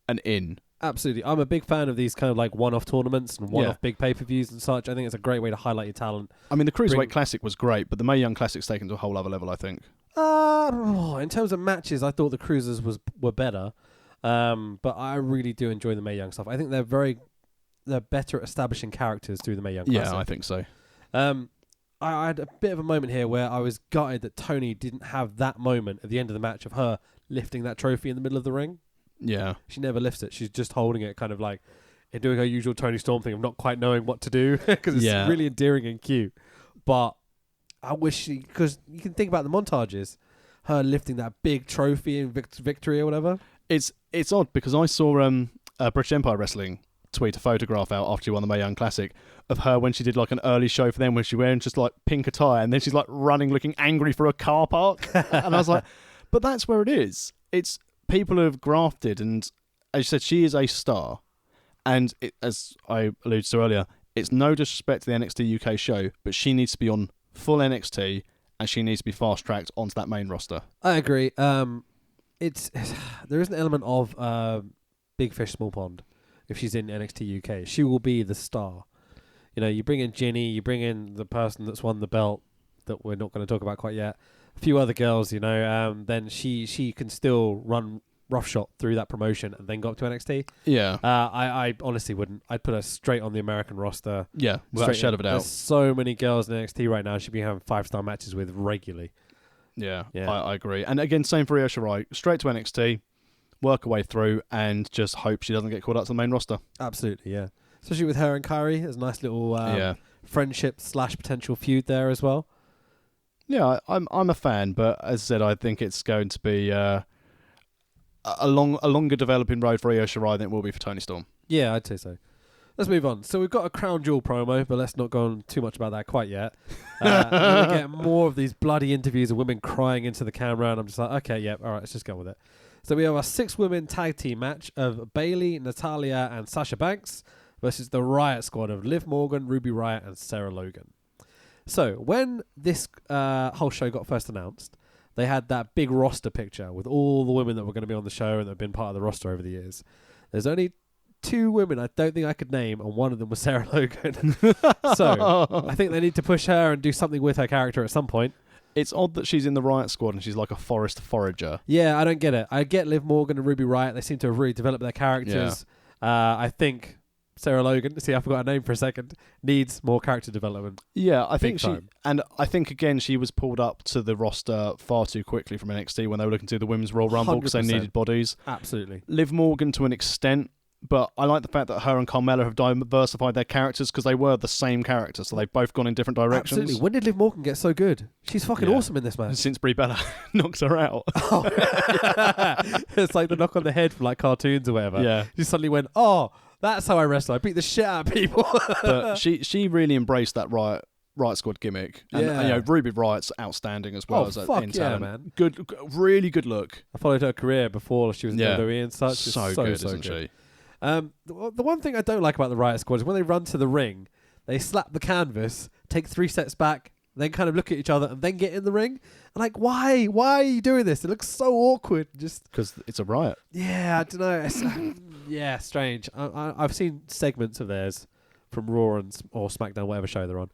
an in. Absolutely. I'm a big fan of these kind of like one-off tournaments and one-off big pay-per-views and such. I think it's a great way to highlight your talent. I mean, the Cruiserweight Classic was great, but the Mae Young Classic's taken to a whole other level, I think. In terms of matches, I thought the Cruisers were better. But I really do enjoy the Mae Young stuff. I think they're better at establishing characters through the Mae Young Classic. Yeah, I think so. I had a bit of a moment here where I was gutted that Toni didn't have that moment at the end of the match of her lifting that trophy in the middle of the ring. Yeah. She never lifts it. She's just holding it kind of like and doing her usual Toni Storm thing of not quite knowing what to do because it's really endearing and cute. But I wish because you can think about the montages, her lifting that big trophy in victory or whatever. It's odd because I saw British Empire Wrestling tweet a photograph out after she won the Mae Young Classic of her when she did like an early show for them where she's wearing just like pink attire and then she's like running looking angry for a car park. And I was like, but that's where it is. It's people have grafted, and as you said, she is a star. And as I alluded to earlier, it's no disrespect to the NXT UK show, but she needs to be on full NXT, and she needs to be fast-tracked onto that main roster. I agree. There is an element of big fish, small pond. If she's in NXT UK, she will be the star. You bring in Ginny, you bring in the person that's won the belt that we're not going to talk about quite yet. A few other girls, then she can still run roughshod through that promotion and then go up to NXT. Yeah. I honestly wouldn't. I'd put her straight on the American roster. Yeah, without a shadow of a doubt. There's so many girls in NXT right now she'd be having 5-star matches with regularly. Yeah. I agree. And again, same for Io Shirai. Straight to NXT, work her way through, and just hope she doesn't get called up to the main roster. Absolutely, yeah. Especially with her and Kyrie. There's a nice little friendship / potential feud there as well. Yeah, I'm a fan, but as I said, I think it's going to be a longer developing road for Io Shirai than it will be for Toni Storm. Yeah, I'd say so. Let's move on. So we've got a Crown Jewel promo, but let's not go on too much about that quite yet. We get more of these bloody interviews of women crying into the camera, and I'm just like, okay, yeah, all right, let's just go with it. So we have a 6-women tag team match of Bayley, Natalya, and Sasha Banks versus the Riot Squad of Liv Morgan, Ruby Riott, and Sarah Logan. So when this whole show got first announced, they had that big roster picture with all the women that were going to be on the show and that have been part of the roster over the years. There's only 2 women I don't think I could name, and one of them was Sarah Logan. So I think they need to push her and do something with her character at some point. It's odd that she's in the Riot Squad and she's like a forest forager. Yeah, I don't get it. I get Liv Morgan and Ruby Riott. They seem to have really developed their characters. Yeah. I think Sarah Logan, see, I forgot her name for a second, needs more character development. Yeah, I think I think again she was pulled up to the roster far too quickly from NXT when they were looking to do the Women's Royal Rumble because they needed bodies. Absolutely. Liv Morgan to an extent, but I like the fact that her and Carmella have diversified their characters because they were the same character, so they've both gone in different directions. Absolutely. When did Liv Morgan get so good? She's fucking awesome in this match. Since Brie Bella knocked her out. It's like the knock on the head from like cartoons or whatever. Yeah. She suddenly went, oh, That's how I wrestle. I beat the shit out of people. But she really embraced that Riot Squad gimmick. And, Yeah. Ruby Riot's outstanding as well. Oh, as a fuck in yeah, talent. man. Good, really good look. I followed her career before she was in WWE and such. It's So good, isn't she? The one thing I don't like about the Riot Squad is when they run to the ring, they slap the canvas, take 3 steps back, then kind of look at each other and then get in the ring. I'm like, why? Why are you doing this? It looks so awkward. Just Because it's a Riot. yeah, I don't know. It's, yeah, strange. I've seen segments of theirs from Raw or SmackDown, whatever show they're on,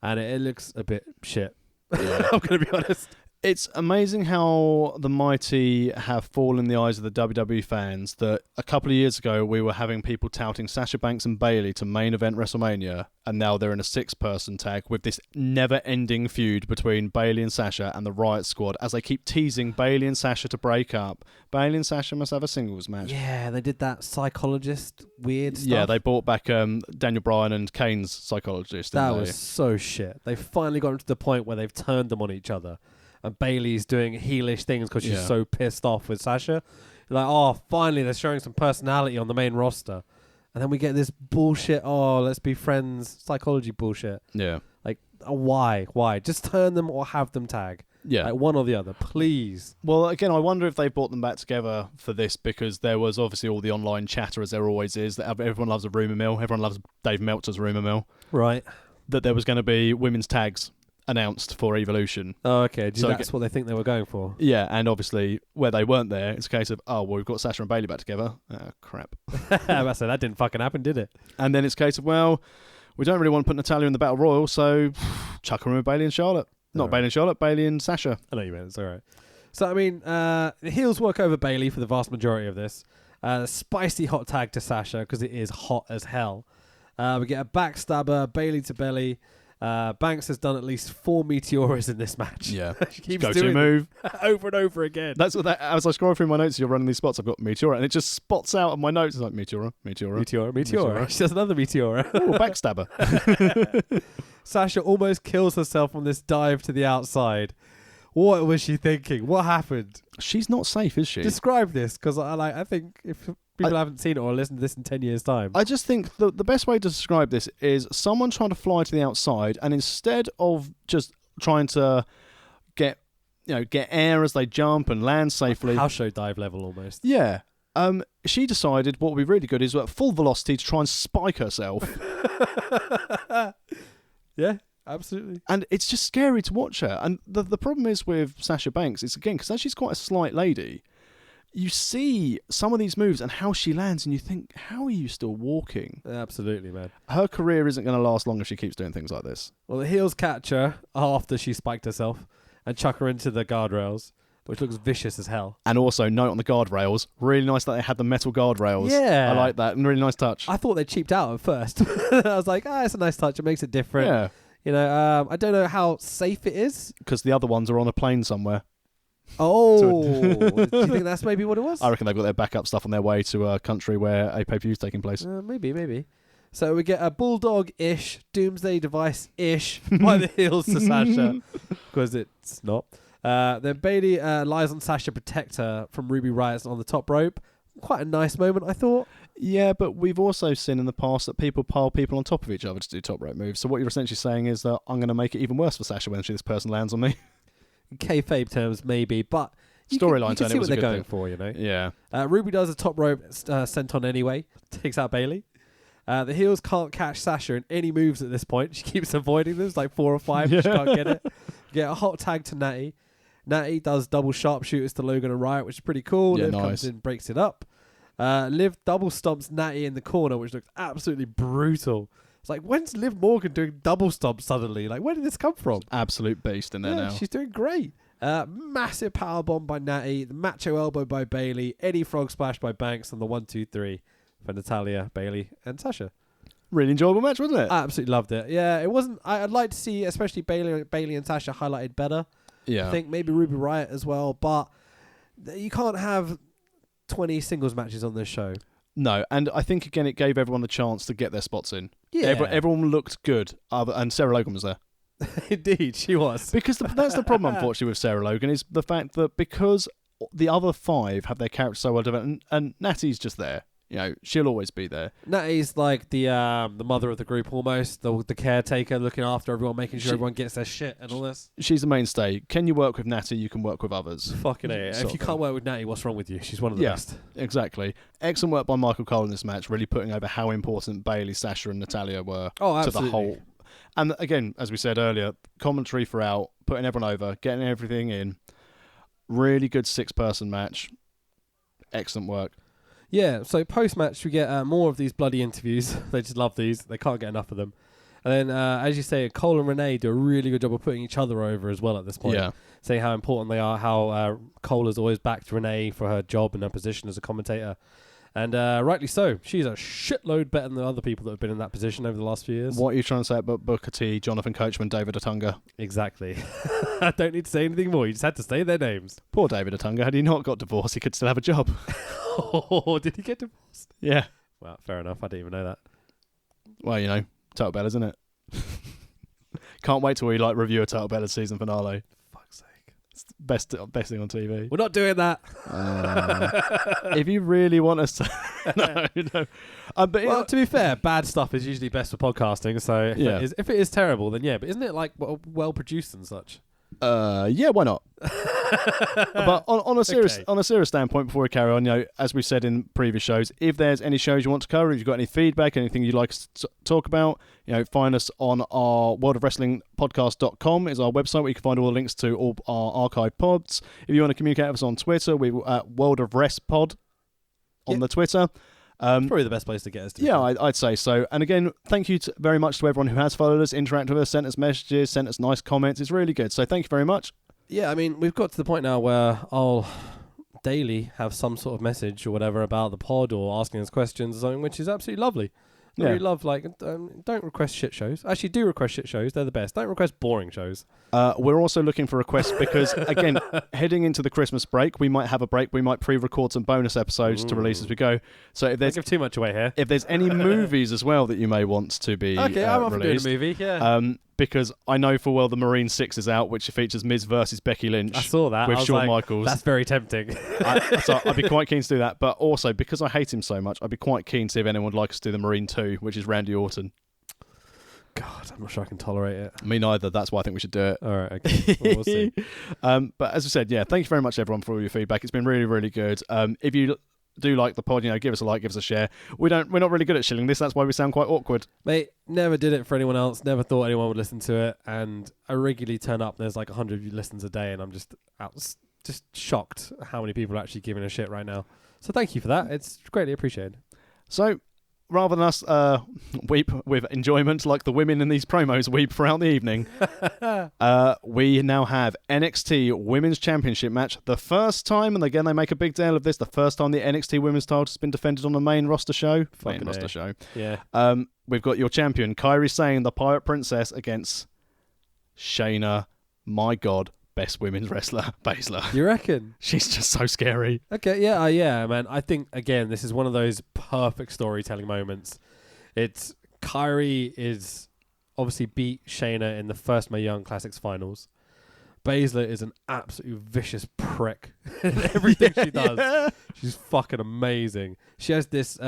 and it looks a bit shit. Yeah. I'm going to be honest. It's amazing how the mighty have fallen in the eyes of the WWE fans that a couple of years ago we were having people touting Sasha Banks and Bayley to main event WrestleMania, and now they're in a 6-person tag with this never-ending feud between Bayley and Sasha and the Riot Squad as they keep teasing Bayley and Sasha to break up. Bayley and Sasha must have a singles match. Yeah, they did that psychologist weird stuff. Yeah, they brought back Daniel Bryan and Kane's psychologist. That didn't was so shit. They finally got to the point where they've turned them on each other. And Bayley's doing heelish things because she's so pissed off with Sasha. You're like, oh, finally they're showing some personality on the main roster. And then we get this bullshit, oh, let's be friends, psychology bullshit. Yeah. Like, why? Why? Just turn them or have them tag. Yeah. Like one or the other, please. Well, again, I wonder if they brought them back together for this because there was obviously all the online chatter, as there always is, that everyone loves a rumour mill. Everyone loves Dave Meltzer's rumour mill. Right. That there was going to be women's tags announced for Evolution. Oh, okay. So That's what they think they were going for. Yeah, and obviously where they weren't there, it's a case of, oh, well, we've got Sasha and Bayley back together. Oh, crap. I said that didn't fucking happen, did it? And then it's a case of, well, we don't really want to put Natalya in the Battle Royal, so chuck her in with Bayley and Charlotte. Not Right. Bayley and Charlotte, Bayley and Sasha. I know you meant, it's all right. So, I mean, the heels work over Bayley for the vast majority of this. Spicy hot tag to Sasha because it is hot as hell. We get a backstabber, Bayley to belly. Banks has done at least 4 Meteoras in this match. Yeah. She keeps Go-to doing move. over and over again. That's what as I scroll through my notes, you're running these spots, I've got Meteora, and it just spots out of my notes. It's like Meteora. Meteora. She does another Meteora. Oh, backstabber. Sasha almost kills herself on this dive to the outside. What was she thinking? What happened? She's not safe, is she? Describe this, because I think if people haven't seen it or listened to this in 10 years' time. I just think the best way to describe this is someone trying to fly to the outside, and instead of just trying to get air as they jump and land safely, House show dive level almost. yeah. She decided what would be really good is at full velocity to try and spike herself. Yeah, absolutely. And it's just scary to watch her. And the problem is with Sasha Banks is, again, because she's quite a slight lady, you see some of these moves and how she lands and you think, how are you still walking? Absolutely, man. Her career isn't going to last long if she keeps doing things like this. Well, the heels catch her after she spiked herself and chuck her into the guardrails, which looks vicious as hell. And also, note on the guardrails, really nice that they had the metal guardrails. Yeah. I like that, and really nice touch. I thought they cheaped out at first. I was like, it's a nice touch. It makes it different. Yeah. You know, I don't know how safe it is. Because the other ones are on a plane somewhere. Oh, do you think that's maybe what it was? I reckon they've got their backup stuff on their way to a country where a pay-per-view is taking place. Maybe. So we get a bulldog-ish, doomsday device-ish by the heels to Sasha, because it's not. Then Bayley lies on Sasha, protect her from Ruby Riott on the top rope. Quite a nice moment, I thought. Yeah, but we've also seen in the past that people pile people on top of each other to do top rope moves. So what you're essentially saying is that I'm going to make it even worse for Sasha when this person lands on me. In kayfabe terms, maybe, but Storyline you can turn, see it what was a they're good going thing. for, you know. Yeah. Ruby does a top rope senton anyway, takes out Bayley. The heels can't catch Sasha in any moves at this point. She keeps avoiding them. There's like 4 or 5. She can't get it. Get a hot tag to Natty. Natty does double sharpshooters to Logan and Riot, which is pretty cool. Yeah, Liv nice. comes in, breaks it up. Liv double stomps Natty in the corner, which looks absolutely brutal. It's like, when's Liv Morgan doing double stomps suddenly? Like, where did this come from? Absolute beast in there now. She's doing great. Massive powerbomb by Natty, the macho elbow by Bayley, Eddie Frog splash by Banks, and the 1-2-3 for Natalya, Bayley, and Sasha. Really enjoyable match, wasn't it? I absolutely loved it. Yeah, it wasn't. I'd like to see, especially Bayley and Sasha highlighted better. Yeah. I think maybe Ruby Riott as well, but you can't have 20 singles matches on this show. No, and I think, again, it gave everyone the chance to get their spots in. Yeah. Everyone looked good, and Sarah Logan was there. Indeed, she was. Because that's the problem, unfortunately, with Sarah Logan, is the fact that because the other 5 have their characters so well developed, and Natty's just there. she'll always be there. Natty's like the mother of the group almost, the caretaker, looking after everyone, making sure everyone gets their shit and all this. She's the mainstay. Can you work with Natty? You can work with others. Fucking A. If you can't work with Natty, what's wrong with you? She's one of the best. Exactly. Excellent work by Michael Cole in this match, really putting over how important Bayley, Sasha and Natalya were to the whole. And again, as we said earlier, commentary throughout, putting everyone over, getting everything in. Really good 6-person match. Excellent work. Yeah, so post-match we get more of these bloody interviews. They just love these. They can't get enough of them. And then, as you say, Cole and Renee do a really good job of putting each other over as well at this point. Yeah. Saying how important they are, how Cole has always backed Renee for her job and her position as a commentator. And rightly so. She's a shitload better than the other people that have been in that position over the last few years. What are you trying to say about Booker T, Jonathan Coachman, David Otunga? Exactly. I don't need to say anything more. You just had to say their names. Poor David Otunga. Had he not got divorced, he could still have a job. Oh, did he get divorced? Yeah. Well, fair enough. I didn't even know that. Well, Total Bella, isn't it? Can't wait till we review a Total Bella season finale. Fuck's sake. It's the best thing on TV. We're not doing that. If you really want us to... no. But to be fair, bad stuff is usually best for podcasting. So if it is terrible, then yeah. But isn't it well produced and such? Yeah, why not? But on a serious standpoint, before we carry on, as we said in previous shows, if there's any shows you want to cover, if you've got any feedback, anything you'd like us to talk about, find us on our worldofwrestlingpodcast.com is our website where you can find all the links to all our archive pods. If you want to communicate with us on Twitter, we're at World of Rest Pod on the Twitter. Probably the best place to get us to. Yeah, I'd say so. And again, thank you very much to everyone who has followed us, interacted with us, sent us messages, sent us nice comments. It's really good. So thank you very much. Yeah, I mean, we've got to the point now where I'll daily have some sort of message or whatever about the pod or asking us questions or something, which is absolutely lovely. I really love, don't request shit shows. Actually, do request shit shows. They're the best. Don't request boring shows. We're also looking for requests because, again, heading into the Christmas break, we might have a break. We might pre-record some bonus episodes to release as we go. So if there's... Don't give too much away here. If there's any movies as well that you may want to be okay, I'm off released, doing a movie, yeah. Because I know full well the Marine 6 is out, which features Miz versus Becky Lynch. I saw that. With Shawn Michaels. That's very tempting. So I'd be quite keen to do that. But also, because I hate him so much, I'd be quite keen to see if anyone would like us to do the Marine 2, which is Randy Orton. God, I'm not sure I can tolerate it. Me neither. That's why I think we should do it. All right, okay. Well, we'll see. But as I said, thank you very much, everyone, for all your feedback. It's been really, really good. If you do like the pod, give us a like, give us a share. We're not really good at shilling this. That's why we sound quite awkward. Mate, never did it for anyone else. Never thought anyone would listen to it. And I regularly turn up. There's 100 listens a day, and I'm just shocked how many people are actually giving a shit right now. So thank you for that. It's greatly appreciated. So rather than us weep with enjoyment like the women in these promos weep throughout the evening, we now have NXT Women's Championship match. The first time, and again they make a big deal of this, the first time the NXT Women's title has been defended on a main roster show. Yeah. We've got your champion, Kairi Sane, the Pirate Princess, against Shayna, my God, best women's wrestler, Baszler. You reckon? She's just so scary. Okay, yeah, man. I think, again, this is one of those perfect storytelling moments. It's Kairi is obviously beat Shayna in the first Mae Young Classics finals. Baszler is an absolute vicious prick in everything she does. She's fucking amazing. She has this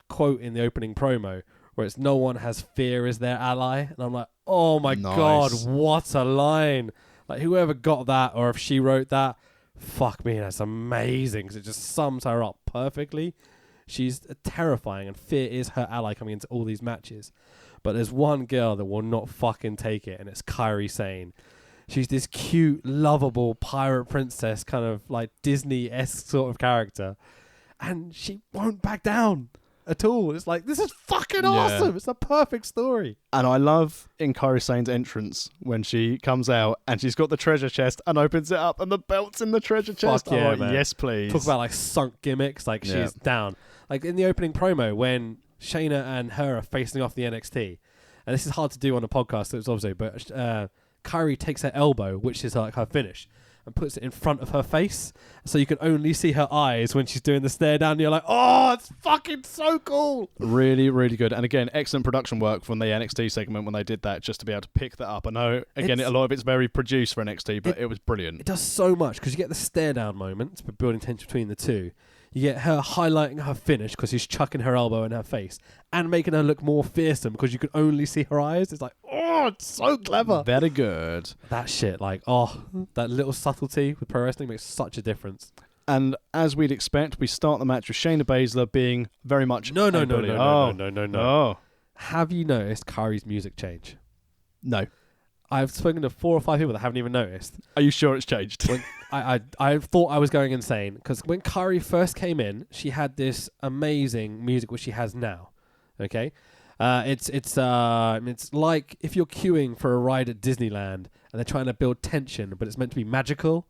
quote in the opening promo where it's "No one has fear as their ally," and I'm like, oh my God, what a line! Like, whoever got that, or if she wrote that, fuck me, that's amazing, because it just sums her up perfectly. She's terrifying, and fear is her ally coming into all these matches. But there's one girl that will not fucking take it, and it's Kairi Sane. She's this cute, lovable pirate princess, kind of like Disney-esque sort of character. And she won't back down at all. It's like, this is fucking awesome. It's a perfect story. And I love in Kairi Sane's entrance when she comes out and she's got the treasure chest and opens it up and the belt's in the treasure chest. Fuck yeah, man. Yes, please. Talk about sunk gimmicks. She's down. Like in the opening promo when Shayna and her are facing off the NXT. And this is hard to do on a podcast, it's obviously, but Kairi takes her elbow, which is her finish, and puts it in front of her face, so you can only see her eyes when she's doing the stare down. And you're like, oh, it's fucking so cool. Really, really good. And again, excellent production work from the NXT segment when they did that, just to be able to pick that up. I know, again, a lot of it's very produced for NXT, but it was brilliant. It does so much, because you get the stare down moments, but building tension between the two. You get her highlighting her finish because she's chucking her elbow in her face and making her look more fearsome because you can only see her eyes. It's like, oh, it's so clever. Very good. That shit, like, oh, that little subtlety with pro wrestling makes such a difference. And as we'd expect, we start the match with Shayna Baszler being very much No. Oh. Have you noticed Kairi's music change? No. I've spoken to 4 or 5 people that haven't even noticed. Are you sure it's changed? When I thought I was going insane because when Kairi first came in, she had this amazing music which she has now. Okay, it's like if you're queuing for a ride at Disneyland and they're trying to build tension, but it's meant to be magical.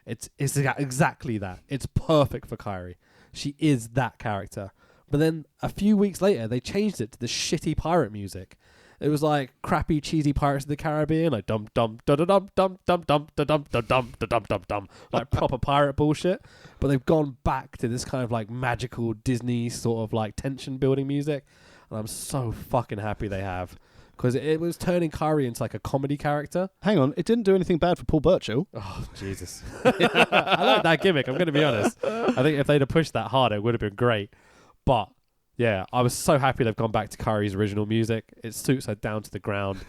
It's exactly that. It's perfect for Kairi. She is that character. But then a few weeks later, they changed it to the shitty pirate music. It was like crappy, cheesy Pirates of the Caribbean, like dum dum da da dum dum dum dum da dum da dum da dum dum dum, like proper pirate bullshit. But they've gone back to this kind of like magical Disney sort of like tension building music, and I'm so fucking happy they have, because it was turning Kairi into like a comedy character. Hang on, it didn't do anything bad for Paul Burchill. Oh Jesus! I like that gimmick. I'm going to be honest. I think if they'd have pushed that harder, it would have been great. But yeah, I was so happy they've gone back to Kairi's original music. It suits her down to the ground.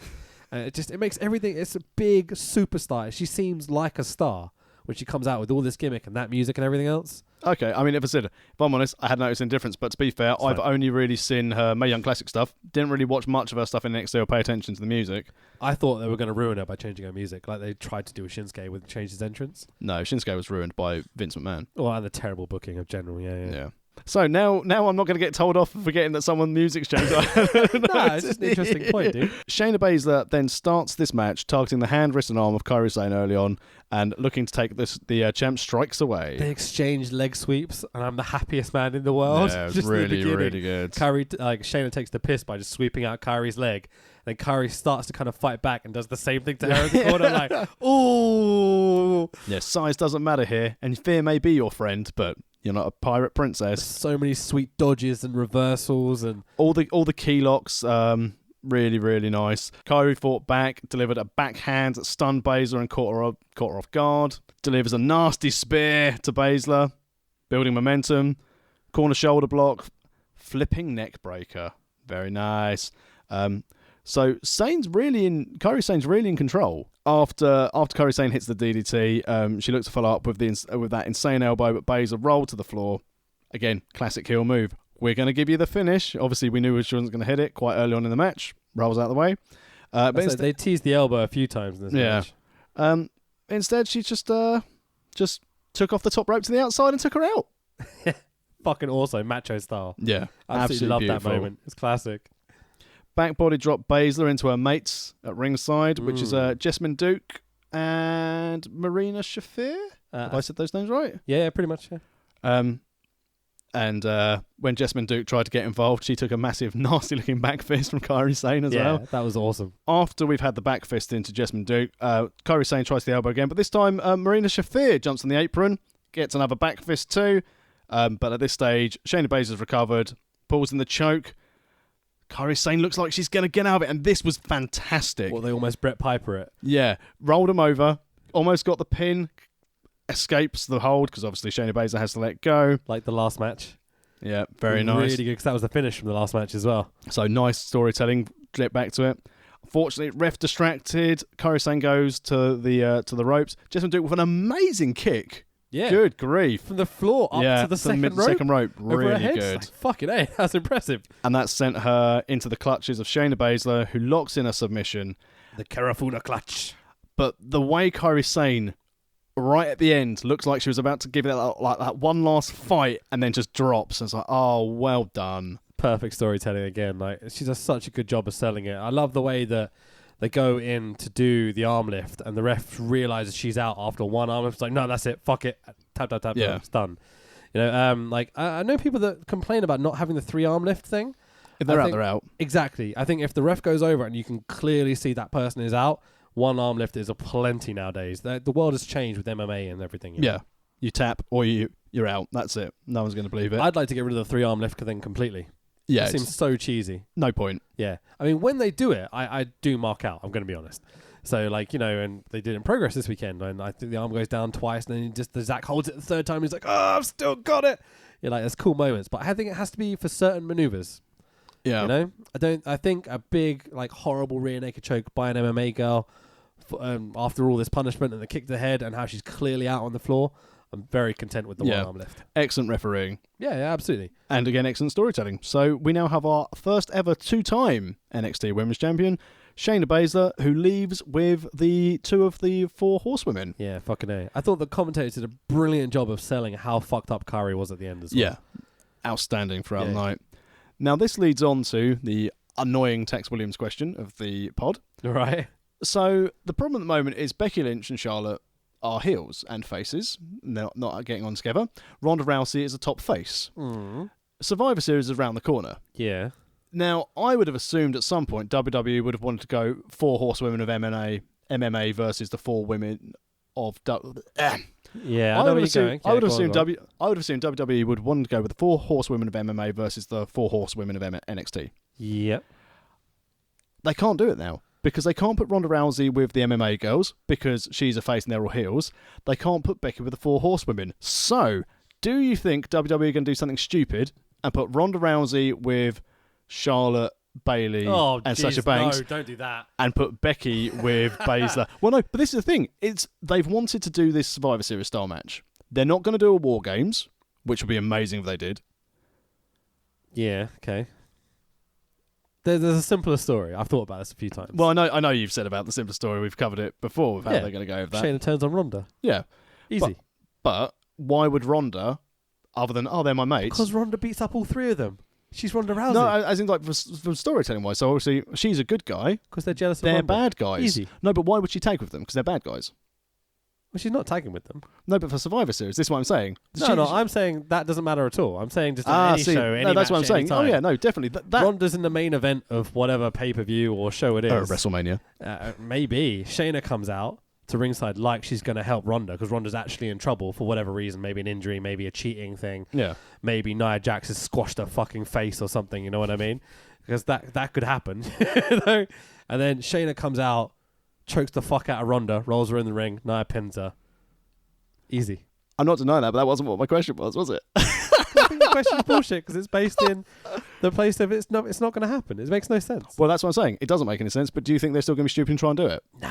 And it makes everything... It's a big superstar. She seems like a star when she comes out with all this gimmick and that music and everything else. Okay, I mean, if I'm honest, I had noticed a difference. But to be fair, I've only really seen her Mae Young Classic stuff. Didn't really watch much of her stuff in NXT or pay attention to the music. I thought they were going to ruin her by changing her music, like they tried to do with Shinsuke with change his entrance. No, Shinsuke was ruined by Vince McMahon. Well, and the terrible booking of general, yeah. So now I'm not going to get told off for forgetting that someone's music's changed. No, it's just an interesting point, dude. Shayna Baszler then starts this match targeting the hand, wrist and arm of Kairi Sane early on and looking to take the champ strikes away. They exchange leg sweeps and I'm the happiest man in the world. Yeah, it was just really good. Shayna takes the piss by just sweeping out Kairi's leg. Then Kairi starts to kind of fight back and does the same thing to her in the corner, like, ooh. Yeah, size doesn't matter here, and fear may be your friend, but you're not a pirate princess. So many sweet dodges and reversals and all the key locks. Really, really nice. Kairi fought back, delivered a backhand that stunned Baszler and caught her off guard. Delivers a nasty spear to Baszler, building momentum. Corner shoulder block, flipping neck breaker. Very nice. So Kairi Sane's really in control. After Kairi Sane hits the DDT, she looks to follow up with that insane elbow, but Baszler rolled to the floor. Again, classic heel move. We're going to give you the finish. Obviously, we knew she wasn't going to hit it quite early on in the match. Rolls out of the way. But they teased the elbow a few times in this match. Instead, she just took off the top rope to the outside and took her out. Fucking awesome, macho style. Yeah, absolutely love beautiful. that moment. It's classic. Back body drop Baszler into her mates at ringside, which is Jessamine Duke and Marina Shafir. Have I said those names right? Yeah, pretty much. Yeah. And when Jessamine Duke tried to get involved, she took a massive, nasty-looking back fist from Kairi Sane as well. Yeah, that was awesome. After we've had the back fist into Jessamine Duke, Kairi Sane tries the elbow again, but this time Marina Shafir jumps on the apron, gets another back fist too. But at this stage, Shayna Baszler's recovered, pulls in the choke. Kairi Sane looks like she's going to get out of it, and this was fantastic. Well, they almost Brett Piper it. Yeah, rolled him over, almost got the pin, escapes the hold, because obviously Shayna Baszler has to let go. Like the last match. Yeah, very nice. Really good, because that was the finish from the last match as well. So nice storytelling, get back to it. Unfortunately, ref distracted. Kairi Sane goes to the ropes. Jessamine Duke with an amazing kick. Yeah. Good grief. From the floor up to the second rope. Really good. Like, fucking A, that's impressive. And that sent her into the clutches of Shayna Baszler, who locks in a submission. The Karafuna clutch. But the way Kairi Sane, right at the end, looks like she was about to give it that one last fight and then just drops. And it's like, oh, well done. Perfect storytelling again. Like, she does such a good job of selling it. I love the way that they go in to do the arm lift and the ref realizes she's out after one arm lift. It's like, no, that's it. Fuck it. Tap, tap, tap. Yeah. It's done. You know, like, I know people that complain about not having the 3-arm lift thing. If they're out, they're out. Exactly. I think if the ref goes over and you can clearly see that person is out, 1 arm lift is a plenty nowadays. The world has changed with MMA and everything. You know? You tap or you're out. That's it. No one's going to believe it. I'd like to get rid of the 3-arm lift thing completely. Yeah, it seems so cheesy. No point. Yeah. I mean, when they do it, I do mark out. I'm going to be honest. So, like, you know, and they did in Progress this weekend, and I think the arm goes down twice, and then the Zach holds it the third time, and he's like, oh, I've still got it. like there's cool moments, but I think it has to be for certain maneuvers. Yeah. You know, I think a big like horrible rear naked choke by an MMA girl after all this punishment and the kick to the head and how she's clearly out on the floor. I'm very content with the one arm lift. Excellent refereeing. Yeah, absolutely. And again, excellent storytelling. So we now have our first ever 2-time NXT Women's Champion, Shayna Baszler, who leaves with the 2 of the 4 horsewomen. Yeah, fucking A. I thought the commentators did a brilliant job of selling how fucked up Kairi was at the end as well. Yeah, outstanding throughout the night. Now this leads on to the annoying Tex Williams question of the pod. Right. So the problem at the moment is Becky Lynch and Charlotte are heels and faces. They're not getting on together. Ronda Rousey is a top face. Survivor Series is around the corner. Yeah. Now, I would have assumed at some point WWE would have wanted to go 4 horsewomen of MMA versus the 4 women of Yeah, I know where you're going. I would have assumed WWE would want to go with the 4 horsewomen of MMA versus the 4 horsewomen of NXT. Yep. They can't do it now. Because they can't put Ronda Rousey with the MMA girls because she's a face and they're all heels. They can't put Becky with the 4 horsewomen. So, do you think WWE are going to do something stupid and put Ronda Rousey with Charlotte, Bayley, and Sasha Banks? No, don't do that. And put Becky with Baszler. Well, no, but this is the thing. They've wanted to do this Survivor Series style match. They're not going to do a War Games, which would be amazing if they did. Yeah, okay. There's a simpler story. I've thought about this a few times. Well, I know you've said about the simpler story. We've covered it before with how they're going to go with that. Shayna turns on Ronda. Yeah. Easy. But why would Ronda, other than, they're my mates? Because Ronda beats up all 3 of them. She's Ronda Rousey. No, as in like from storytelling wise. So obviously she's a good guy. Because they're jealous of They're Ronda. bad guys. Easy. No, but why would she tag with them? Because they're bad guys. Well, she's not tagging with them. No, but for Survivor Series, this is what I'm saying. No, I'm saying that doesn't matter at all. I'm saying just any show, any no, that's what I'm saying. Anytime. Oh yeah, no, definitely. Ronda's in the main event of whatever pay-per-view or show it is. WrestleMania. Maybe. Shayna comes out to ringside like she's going to help Ronda because Ronda's actually in trouble for whatever reason. Maybe an injury, maybe a cheating thing. Yeah. Maybe Nia Jax has squashed her fucking face or something, you know what I mean? Because that could happen. And then Shayna comes out, chokes the fuck out of Ronda, rolls her in the ring, Nia pins her. Easy. I'm not denying that, but that wasn't what my question was it? I think the question's bullshit because it's based in the place of it's not going to happen. It makes no sense. Well, that's what I'm saying. It doesn't make any sense, but do you think they're still going to be stupid and try and do it? Nah.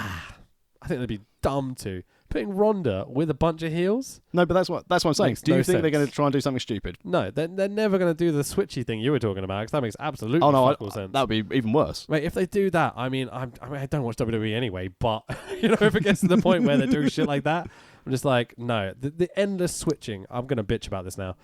I think they'd be dumb to. Putting Ronda with a bunch of heels? No, but that's what I'm saying. Makes Do you no think they're sense. going to try and do something stupid? No, they're never going to do the switchy thing you were talking about because that makes absolutely fuck all sense. That would be even worse. Mate, if they do that, I don't watch WWE anyway, but if it gets to the point where they're doing shit like that, I'm just like, no. The endless switching, I'm going to bitch about this now.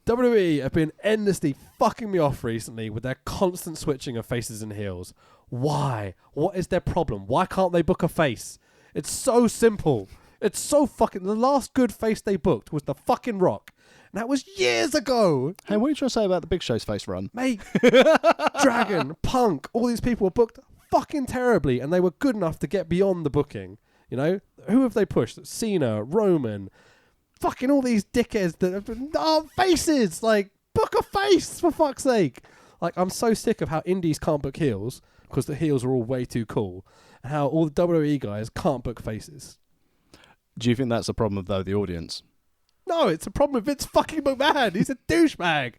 WWE have been endlessly fucking me off recently with their constant switching of faces and heels. Why? What is their problem? Why can't they book a face? It's so simple. It's so fucking... The last good face they booked was the fucking Rock. And that was years ago. Hey, what are you trying to say about the Big Show's face run? Mate, Dragon, Punk, all these people were booked fucking terribly and they were good enough to get beyond the booking. You know? Who have they pushed? Cena, Roman, fucking all these dickheads that have been... faces! Like, book a face, for fuck's sake. Like, I'm so sick of how indies can't book heels because the heels are all way too cool. And how all the WWE guys can't book faces. Do you think that's a problem of, though, the audience? No, it's a problem with Vince fucking McMahon. He's a douchebag.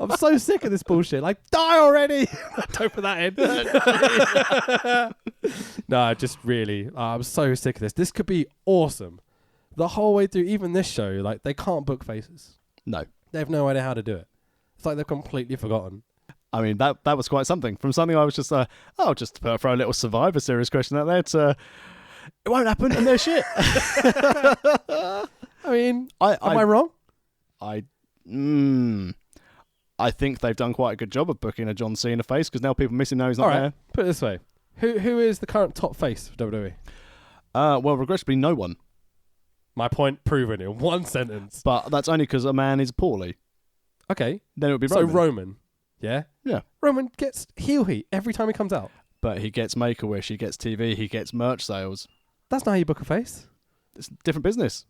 I'm so sick of this bullshit. Like, die already. Don't put that in. No, just really, I'm so sick of this. This could be awesome. The whole way through, even this show, like, they can't book faces. No. They have no idea how to do it. It's like they've completely forgotten. I mean, that was quite something. From something I was just, just throw a little Survivor Series question out there to... It won't happen, and they're shit. I mean, am I wrong? I think they've done quite a good job of booking a John Cena face because now people miss him now he's not there. Put it this way. Who is the current top face of WWE? Well, regrettably, no one. My point proven in one sentence. But that's only because a man is poorly. Okay. Then it would be Roman. Roman. So Roman, yeah? Yeah. Roman gets heel heat every time he comes out. But he gets Make-A-Wish, he gets TV, he gets merch sales. That's not how you book a face. It's a different business.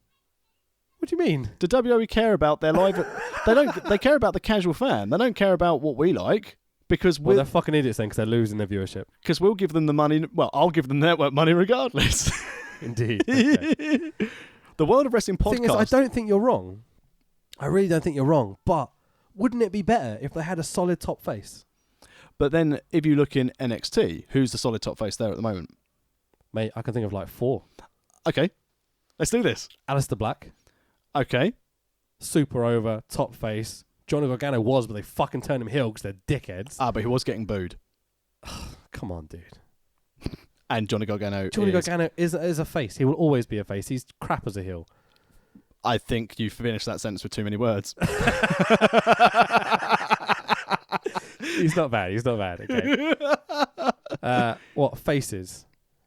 What do you mean? Do WWE care about their live... They don't. They care about the casual fan. They don't care about what we like because they're fucking idiots then because they're losing their viewership. Because we'll give them the money... Well, I'll give them network money regardless. Indeed. Okay. The World of Wrestling podcast... The thing is, I don't think you're wrong. I really don't think you're wrong, but wouldn't it be better if they had a solid top face? But then if you look in NXT, who's the solid top face there at the moment? Mate, I can think of like 4. Okay, let's do this. Aleister Black. Okay. Super over, top face. Johnny Gargano was, but they fucking turned him heel because they're dickheads. But he was getting booed. Come on, dude. And Johnny Gargano is a face. He will always be a face. He's crap as a heel. I think you finished that sentence with too many words. He's not bad. Okay. What faces?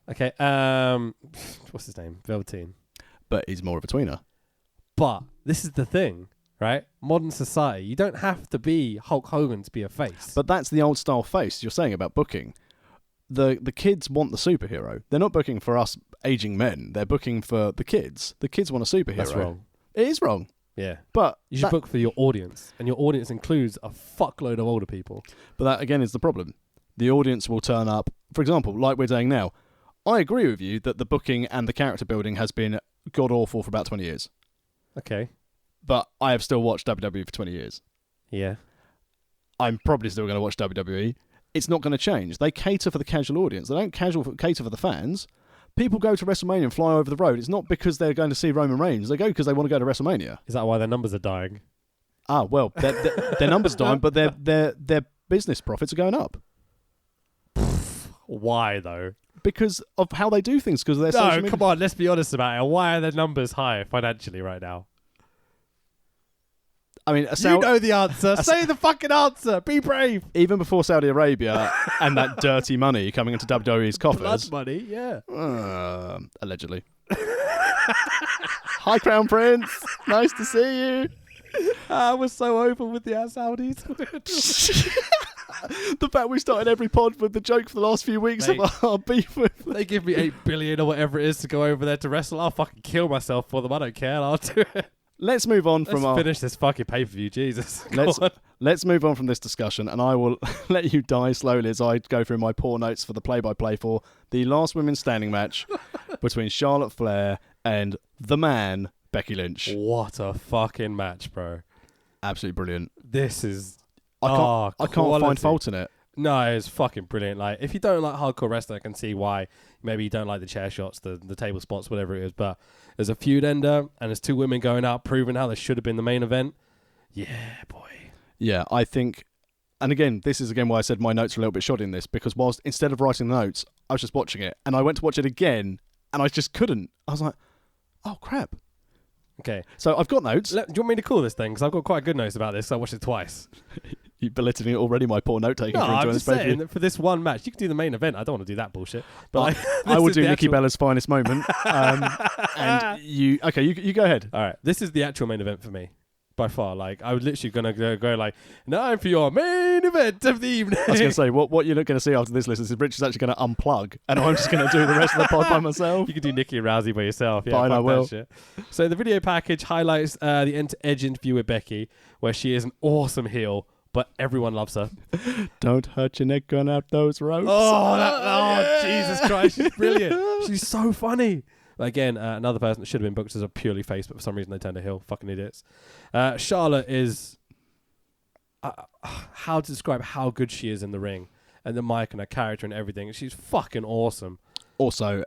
Okay. What's his name? Velveteen. But he's more of a tweener. But this is the thing, right? Modern society, you don't have to be Hulk Hogan to be a face. But that's the old style face you're saying about booking. The kids want the superhero. They're not booking for us aging men. They're booking for the kids. The kids want a superhero. That's wrong. It is wrong. Yeah. But you should book for your audience, and your audience includes a fuckload of older people. But that, again, is the problem. The audience will turn up. For example, like we're doing now, I agree with you that the booking and the character building has been god-awful for about 20 years. Okay. But I have still watched WWE for 20 years. Yeah. I'm probably still going to watch WWE. It's not going to change. They cater for the casual audience. They don't cater for the fans. People go to WrestleMania and fly over the road. It's not because they're going to see Roman Reigns. They go because they want to go to WrestleMania. Is that why their numbers are dying? Well, their numbers dying, but their business profits are going up. Why though? Because of how they do things. Because of their social media. Come on, let's be honest about it. Why are their numbers high financially right now? I mean, you know the answer. Say the fucking answer. Be brave. Even before Saudi Arabia and that dirty money coming into WWE's coffers. Blood money, yeah. Allegedly. Hi, Crown Prince. Nice to see you. I was so over with the Saudis. The fact we started every pod with the joke for the last few weeks of our beef with them. They give me $8 billion or whatever it is to go over there to wrestle. I'll fucking kill myself for them. I don't care. I'll do it. Let's move on from Let's finish this fucking pay-per-view, Jesus. Let's move on from this discussion, and I will let you die slowly as I go through my poor notes for the play-by-play for the last women's standing match between Charlotte Flair and the man, Becky Lynch. What a fucking match, bro. Absolutely brilliant. This is... I can't find fault in it. No, it's fucking brilliant. Like, if you don't like hardcore wrestling, I can see why. Maybe you don't like the chair shots, the table spots, whatever it is. But there's a feud ender, and there's 2 women going out, proving how they should have been the main event. Yeah, boy. Yeah, I think... And again, this is why I said my notes are a little bit shoddy in this, because whilst instead of writing the notes, I was just watching it, and I went to watch it again, and I just couldn't. I was like, oh, crap. Okay. So I've got notes. Do you want me to call this thing? Because I've got quite good notes about this. So I watched it twice. You're belittling already my poor note-taking. No, I'm just saying that for this one match, you can do the main event. I don't want to do that bullshit. But I will do Nikki Bella's finest moment. And you go ahead. All right. This is the actual main event for me. By far. Like, I was literally going to go like, now for your main event of the evening. I was going to say, what you're not going to see after this list is Rich is actually going to unplug, and I'm just going to do the rest of the pod by myself. You can do Nikki and Rousey by yourself. Yeah, fine, I will. So the video package highlights the edge interview with Becky, where she is an awesome heel, but everyone loves her. Don't hurt your neck going out those ropes. Jesus Christ, she's brilliant. She's so funny. Again, another person that should have been booked as a purely face, but for some reason they turned her heel. Fucking idiots. Charlotte is... how to describe how good she is in the ring, and the mic and her character and everything. She's fucking awesome. Also,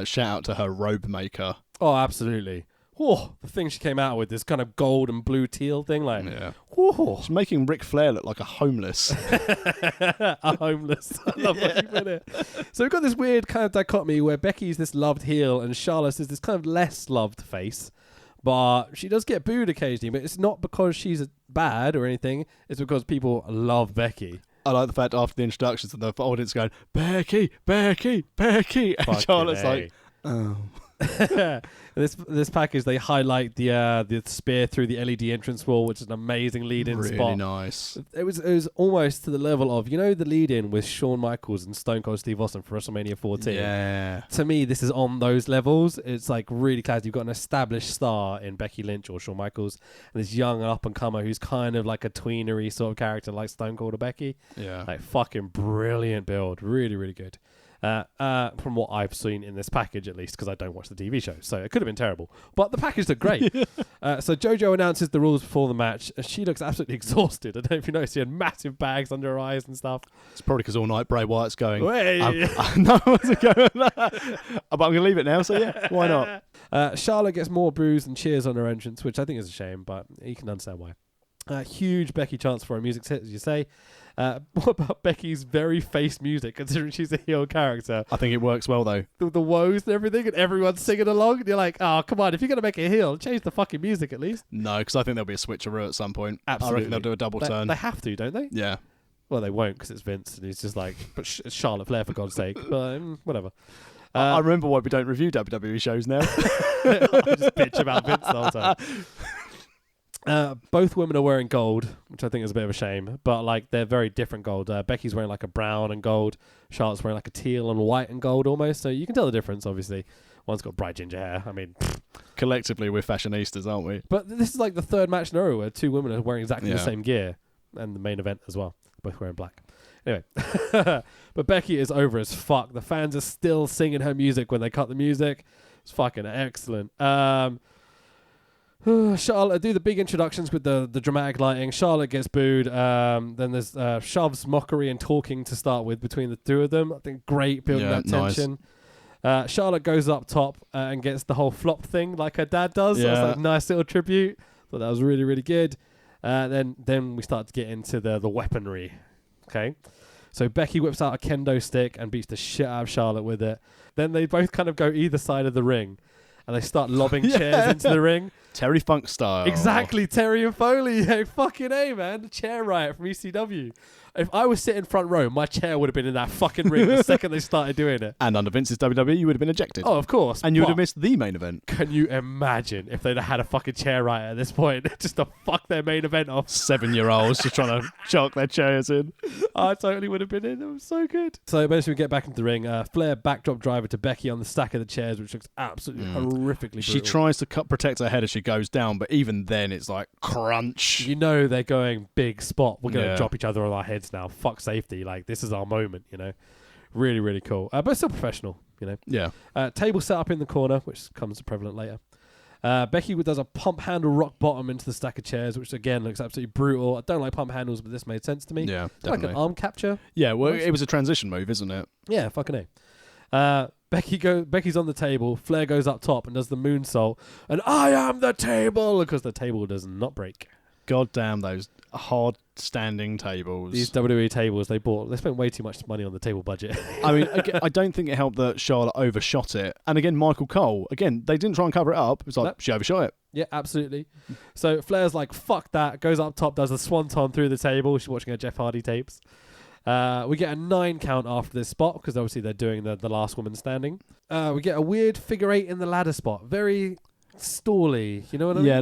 shout out to her robe maker. Oh, absolutely. Oh, the thing she came out with, this kind of gold and blue teal thing, like, yeah. Whoa. She's making Ric Flair look like a homeless. A homeless. I love what you put it. So we've got this weird kind of dichotomy where Becky's this loved heel and Charlotte is this kind of less loved face. But she does get booed occasionally, but it's not because she's bad or anything. It's because people love Becky. I like the fact after the introductions and the audience going, Becky, Becky, Becky. And Fucking Charlotte's like, oh. This package, they highlight the spear through the LED entrance wall, which is an amazing lead-in spot. Really nice. It was almost to the level of, the lead-in with Shawn Michaels and Stone Cold Steve Austin for WrestleMania 14. Yeah. To me, this is on those levels. It's like really classy. You've got an established star in Becky Lynch or Shawn Michaels, and this young up-and-comer who's kind of like a tweenery sort of character like Stone Cold or Becky. Yeah. Like fucking brilliant build. Really, really good. From what I've seen in this package, at least, because I don't watch the TV show, so it could have been terrible. But the package looked great. So JoJo announces the rules before the match. She looks absolutely exhausted. I don't know if you noticed, she had massive bags under her eyes and stuff. It's probably because all night Bray Wyatt's going. No, I wasn't going. But I'm going to leave it now. So yeah, why not? Charlotte gets more boos and cheers on her entrance, which I think is a shame, but you can understand why. Huge Becky chance for her music hit, as you say. What about Becky's very face music, considering she's a heel character? I think it works well, though. The woes and everything, and everyone's singing along. And you're like, oh, come on, if you're going to make a heel, change the fucking music at least. No, because I think there'll be a switcheroo at some point. Absolutely. I reckon they'll do a double turn. They have to, don't they? Yeah. Well, they won't, because it's Vince, and he's just like, but it's Charlotte Flair, for God's sake. But whatever. I remember why we don't review WWE shows now. I just bitch about Vince the whole time. Both women are wearing gold, which I think is a bit of a shame, but like they're very different gold. Becky's wearing like a brown and gold. Charlotte's wearing like a teal and white and gold almost, so you can tell the difference, obviously. One's got bright ginger hair. I mean, collectively we're fashionistas, aren't we? But this is like the third match in a row where two women are wearing exactly the same gear, and the main event as well, both wearing black. Anyway, but Becky is over as fuck. The fans are still singing her music when they cut the music. It's fucking excellent. Charlotte do the big introductions with the dramatic lighting. Charlotte gets booed. Then there's shoves, mockery, and talking to start with between the two of them. I think great building that tension. Nice. Charlotte goes up top and gets the whole flop thing like her dad does. Yeah. So it's like a nice little tribute. Thought that was really, really good. Then we start to get into the weaponry. Okay. So Becky whips out a kendo stick and beats the shit out of Charlotte with it. Then they both kind of go either side of the ring. And they start lobbing chairs into the ring. Terry Funk style. Exactly, Terry and Foley. Yeah, fucking A, man. The chair riot from ECW. If I was sitting front row, my chair would have been in that fucking ring the second they started doing it. And under Vince's WWE, you would have been ejected. Oh, of course. And you would have missed the main event. Can you imagine if they'd have had a fucking chair riot at this point just to fuck their main event off? 7-year-olds just trying to chuck their chairs in. I totally would have been in. It was so good. So eventually we get back into the ring. Flair backdrop driver to Becky on the stack of the chairs, which looks absolutely horrifically brutal. She tries to protect her head as she goes down, but even then it's like crunch. You know they're going big spot. We're going to drop each other on our heads now. Fuck safety. Like, this is our moment, you know. Really, really cool. But still professional, you know. Yeah. Table set up in the corner, which comes prevalent later. Becky does a pump handle rock bottom into the stack of chairs, which again looks absolutely brutal. I don't like pump handles, but this made sense to me. Yeah, definitely. Like an arm capture. Yeah, well, it was a transition move, isn't it? Yeah, fucking A. Becky's on the table. Flair goes up top and does the moonsault. And I am the table, because the table does not break. God damn those hard standing tables. These WWE tables they spent way too much money on the table budget. I mean, I don't think it helped that Charlotte overshot it. And again, Michael Cole, they didn't try and cover it up. It was like, she overshot it. Yeah, absolutely. So Flair's like, fuck that. Goes up top, does a swanton through the table. She's watching her Jeff Hardy tapes. We get a 9 count after this spot, because obviously they're doing the last woman standing. We get a weird figure 8 in the ladder spot. Very stally. You know what I mean? Yeah,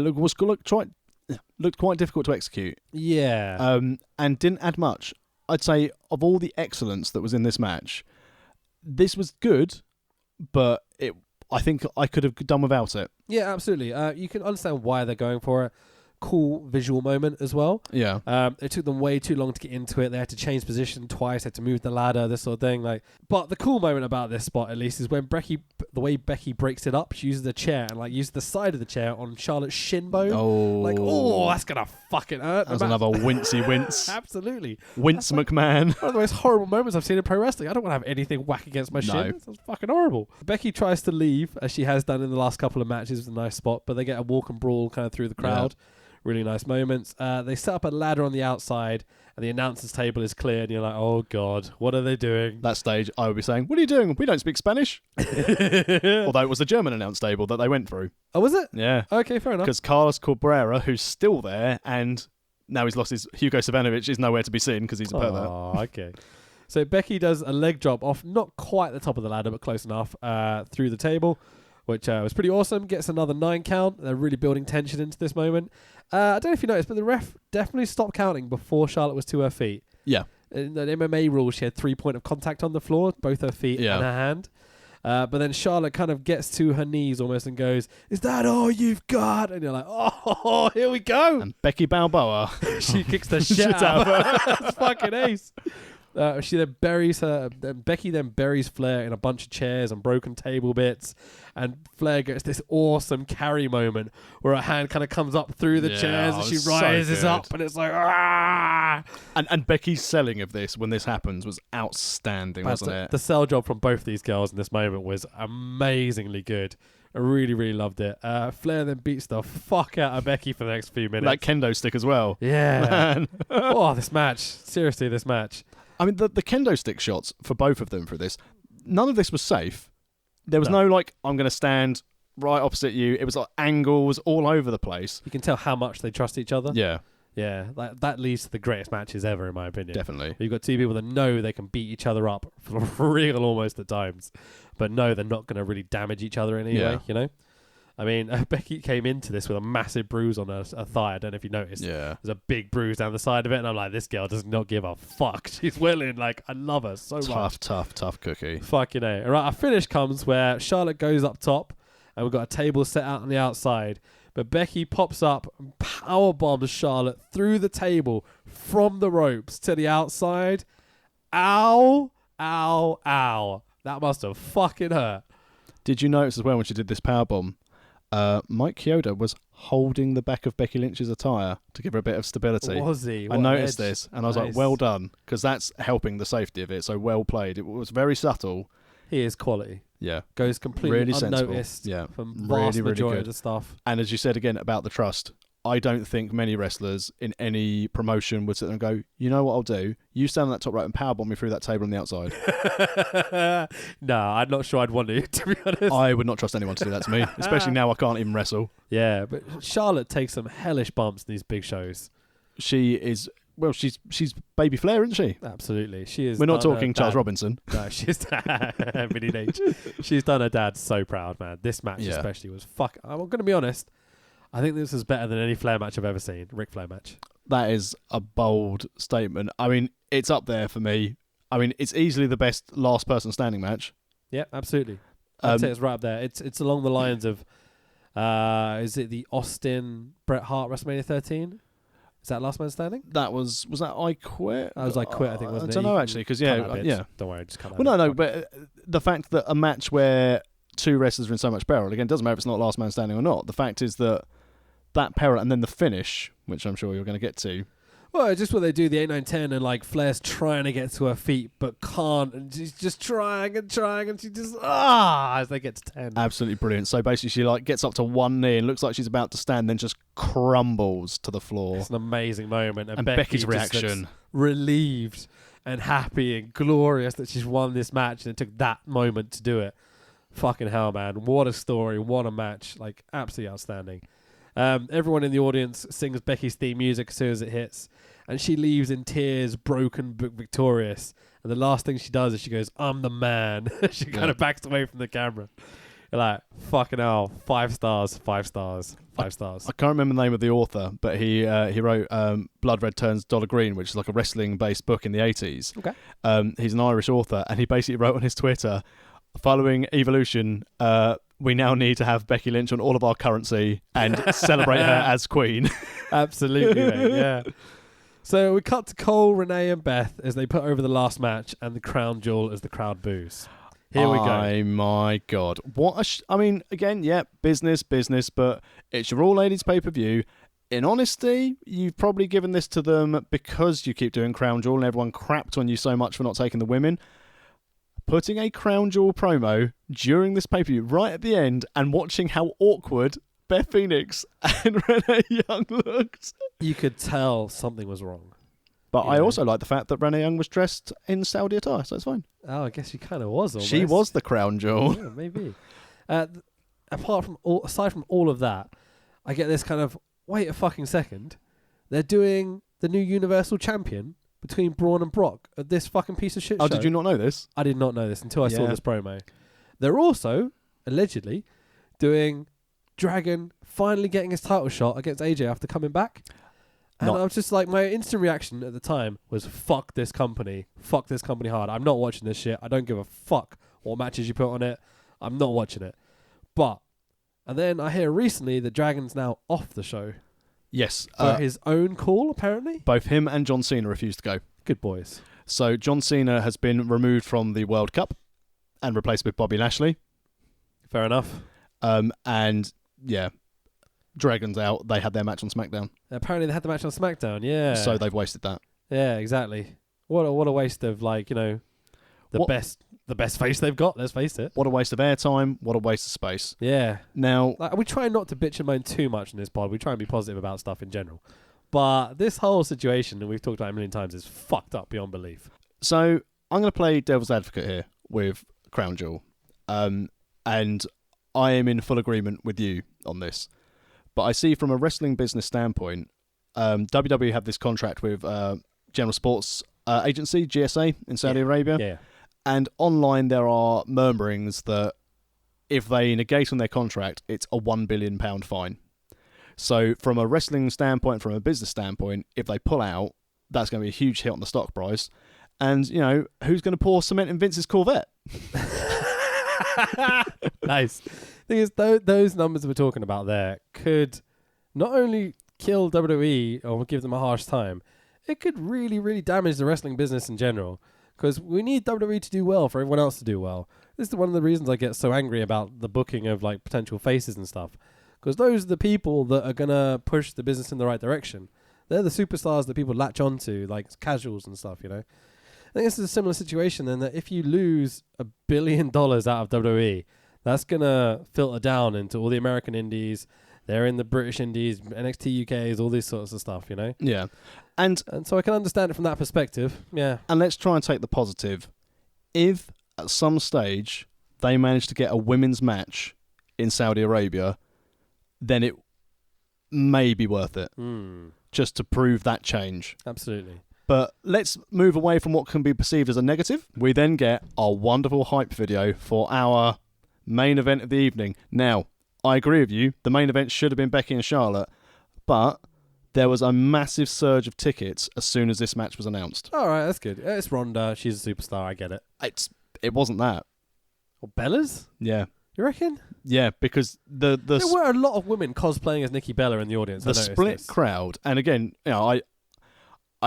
looked quite difficult to execute. Yeah. And didn't add much. I'd say of all the excellence that was in this match, this was good, but I think I could have done without it. Yeah, absolutely. You can understand why they're going for it. Cool visual moment as well. Yeah. It took them way too long to get into it. They had to change position twice, had to move the ladder, this sort of thing. But the cool moment about this spot, at least, is when the way Becky breaks it up, she uses the chair and uses the side of the chair on Charlotte's shin bone. Oh, that's gonna fucking hurt. That's another wincy wince. Absolutely. Wince McMahon. One of the most horrible moments I've seen in pro wrestling. I don't want to have anything whack against my shin. That's fucking horrible. Becky tries to leave, as she has done in the last couple of matches with a nice spot, but they get a walk and brawl kind of through the crowd. Yeah. Really nice moments. They set up a ladder on the outside, and the announcer's table is cleared, and you're like, oh, God, what are they doing? That stage, I would be saying, what are you doing? We don't speak Spanish. Although it was the German announce table that they went through. Oh, was it? Yeah. Okay, fair enough. Because Carlos Cabrera, who's still there, and now he's lost his Hugo Savinovich, is nowhere to be seen because he's a pervert. Oh, okay. So Becky does a leg drop off, not quite the top of the ladder, but close enough, through the table, which was pretty awesome. Gets another 9 count. They're really building tension into this moment. I don't know if you noticed, but the ref definitely stopped counting before Charlotte was to her feet. Yeah. In the MMA rules, she had 3 point of contact on the floor, both her feet and her hand. But then Charlotte kind of gets to her knees almost and goes, "Is that all you've got?" And you're like, oh, here we go. And Becky Balboa. She kicks the shit out of her. It's fucking ace. She then buries her. Becky then buries Flair in a bunch of chairs and broken table bits, and Flair gets this awesome carry moment where her hand kind of comes up through the chairs and she rises up, and it's like ah. And Becky's selling of this when this happens was outstanding, wasn't it? The sell job from both these girls in this moment was amazingly good. I really, really loved it. Flair then beats the fuck out of Becky for the next few minutes. That kendo stick as well. Yeah. Man. Oh, this match. Seriously, this match. I mean, the kendo stick shots for both of them for this, none of this was safe. There was no like, I'm going to stand right opposite you. It was like angles all over the place. You can tell how much they trust each other. Yeah. Yeah, that leads to the greatest matches ever, in my opinion. Definitely. You've got two people that know they can beat each other up for real almost at times, but no, they're not going to really damage each other in any way, you know? I mean, Becky came into this with a massive bruise on her thigh. I don't know if you noticed. Yeah. There's a big bruise down the side of it, and I'm like, this girl does not give a fuck. She's willing. Like, I love her so much. Tough cookie. Fucking A. All right, our finish comes where Charlotte goes up top, and we've got a table set out on the outside. But Becky pops up and power bombs Charlotte through the table from the ropes to the outside. Ow, ow, ow. That must have fucking hurt. Did you notice as well when she did this powerbomb? Mike Chioda was holding the back of Becky Lynch's attire to give her a bit of stability. Was he? I noticed this and I was like, well done, because that's helping the safety of it. So well played. It was very subtle. He is quality. Yeah. Goes completely really unnoticed. Sensible. Yeah. From vast really majority good. of the stuff. And as you said again about the trust, I don't think many wrestlers in any promotion would sit there and go, you know what I'll do? You stand on that top right and powerbomb me through that table on the outside. No, I'm not sure I'd want to be honest. I would not trust anyone to do that to me, especially now I can't even wrestle. Yeah, but Charlotte takes some hellish bumps in these big shows. She is... Well, she's baby Flair, isn't she? Absolutely. She is. We're not talking Charles Robinson. No, she's Vinny H. She's done her dad so proud, man. This match especially was fuck. I'm going to be honest. I think this is better than any Flair match I've ever seen. Ric Flair match. That is a bold statement. I mean, it's up there for me. I mean, it's easily the best last person standing match. Yeah, absolutely. I'd say it's right up there. It's along the lines of, is it the Austin Bret Hart WrestleMania 13? Is that Last Man Standing? That was that I Quit? That was I Quit, I think, wasn't it? I don't know, actually, because, yeah. Don't worry, just cut out. Well, no, but the fact that a match where two wrestlers are in so much peril, again, it doesn't matter if it's not Last Man Standing or not. The fact is that peril and then the finish, which I'm sure you're going to get to. Well, just what they do, the 8, 9, 10, and like Flair's trying to get to her feet but can't, and she's just trying, and she just as they get to 10. Absolutely brilliant. So basically, she like gets up to one knee and looks like she's about to stand, then just crumbles to the floor. It's an amazing moment, and Becky's reaction, relieved and happy and glorious that she's won this match, and it took that moment to do it. Fucking hell, man! What a story! What a match! Like absolutely outstanding. Everyone in the audience sings Becky's theme music as soon as it hits, and she leaves in tears, broken but victorious. And the last thing she does is she goes, "I'm the man." She kind of backs away from the camera. You're like, fucking hell, 5 stars, 5 stars, 5 stars. I can't remember the name of the author, but he wrote Blood Red Turns Dollar Green, which is like a wrestling-based book in the 80s. Okay. He's an Irish author, and he basically wrote on his Twitter, following Evolution, we now need to have Becky Lynch on all of our currency and celebrate her as queen. Absolutely, mate, yeah. So we cut to Cole, Renee, and Beth as they put over the last match and the crown jewel as the crowd boos. Here we go. Oh, my God. What I mean, again, yeah, business, but it's your All Ladies pay-per-view. In honesty, you've probably given this to them because you keep doing crown jewel and everyone crapped on you so much for not taking the women. Putting a crown jewel promo during this pay-per-view right at the end and watching how awkward Beth Phoenix and Renee Young looked. You could tell something was wrong. But I also like the fact that Renee Young was dressed in Saudi attire, so it's fine. Oh, I guess she kind of was almost. She was the crown jewel. Yeah, maybe. Aside from all of that, I get this kind of, wait a fucking second. They're doing the new Universal Champion between Braun and Brock at this fucking piece of shit show. Oh, did you not know this? I did not know this until I saw this promo. They're also, allegedly, doing Dragon finally getting his title shot against AJ after coming back. And I was just like, my instant reaction at the time was, fuck this company. Fuck this company hard. I'm not watching this shit. I don't give a fuck what matches you put on it. I'm not watching it. And then I hear recently that Dragon's now off the show. Yes. For his own call, apparently? Both him and John Cena refused to go. Good boys. So John Cena has been removed from the World Cup and replaced with Bobby Lashley. Fair enough. And, yeah, Dragon's out. They had their match on SmackDown. Apparently they had the match on SmackDown, yeah. So they've wasted that. Yeah, exactly. What a waste of, like, the best face they've got, let's face it. What a waste of airtime. What a waste of space. Yeah. Now, we try not to bitch and moan too much in this pod. We try and be positive about stuff in general. But this whole situation, and we've talked about it a million times, is fucked up beyond belief. So I'm going to play devil's advocate here with Crown Jewel. And I am in full agreement with you on this. But I see from a wrestling business standpoint, WWE have this contract with General Sports Agency, GSA, in Saudi Arabia. Yeah. And online there are murmurings that if they negate on their contract, it's a £1 billion fine. So from a wrestling standpoint, from a business standpoint, if they pull out, that's going to be a huge hit on the stock price. And, who's going to pour cement in Vince's Corvette? Nice. Thing is, those numbers we're talking about there could not only kill WWE or give them a harsh time, it could really, really damage the wrestling business in general. Because we need WWE to do well for everyone else to do well. This is one of the reasons I get so angry about the booking of like potential faces and stuff. Because those are the people that are going to push the business in the right direction. They're the superstars that people latch onto, like casuals and stuff, I think this is a similar situation then, that if you lose $1 billion out of WWE, that's going to filter down into all the American indies. They're in the British indies, NXT UKs, all these sorts of stuff, Yeah. And so I can understand it from that perspective. Yeah. And let's try and take the positive. If at some stage they manage to get a women's match in Saudi Arabia, then it may be worth it. Just to prove that change. Absolutely. But let's move away from what can be perceived as a negative. We then get our wonderful hype video for our main event of the evening. Now, I agree with you. The main event should have been Becky and Charlotte, but there was a massive surge of tickets as soon as this match was announced. All right, that's good. It's Ronda. She's a superstar. I get it. It wasn't that. Well, Bella's? Yeah. You reckon? Yeah, because there were a lot of women cosplaying as Nikki Bella in the audience. The split crowd, and again, I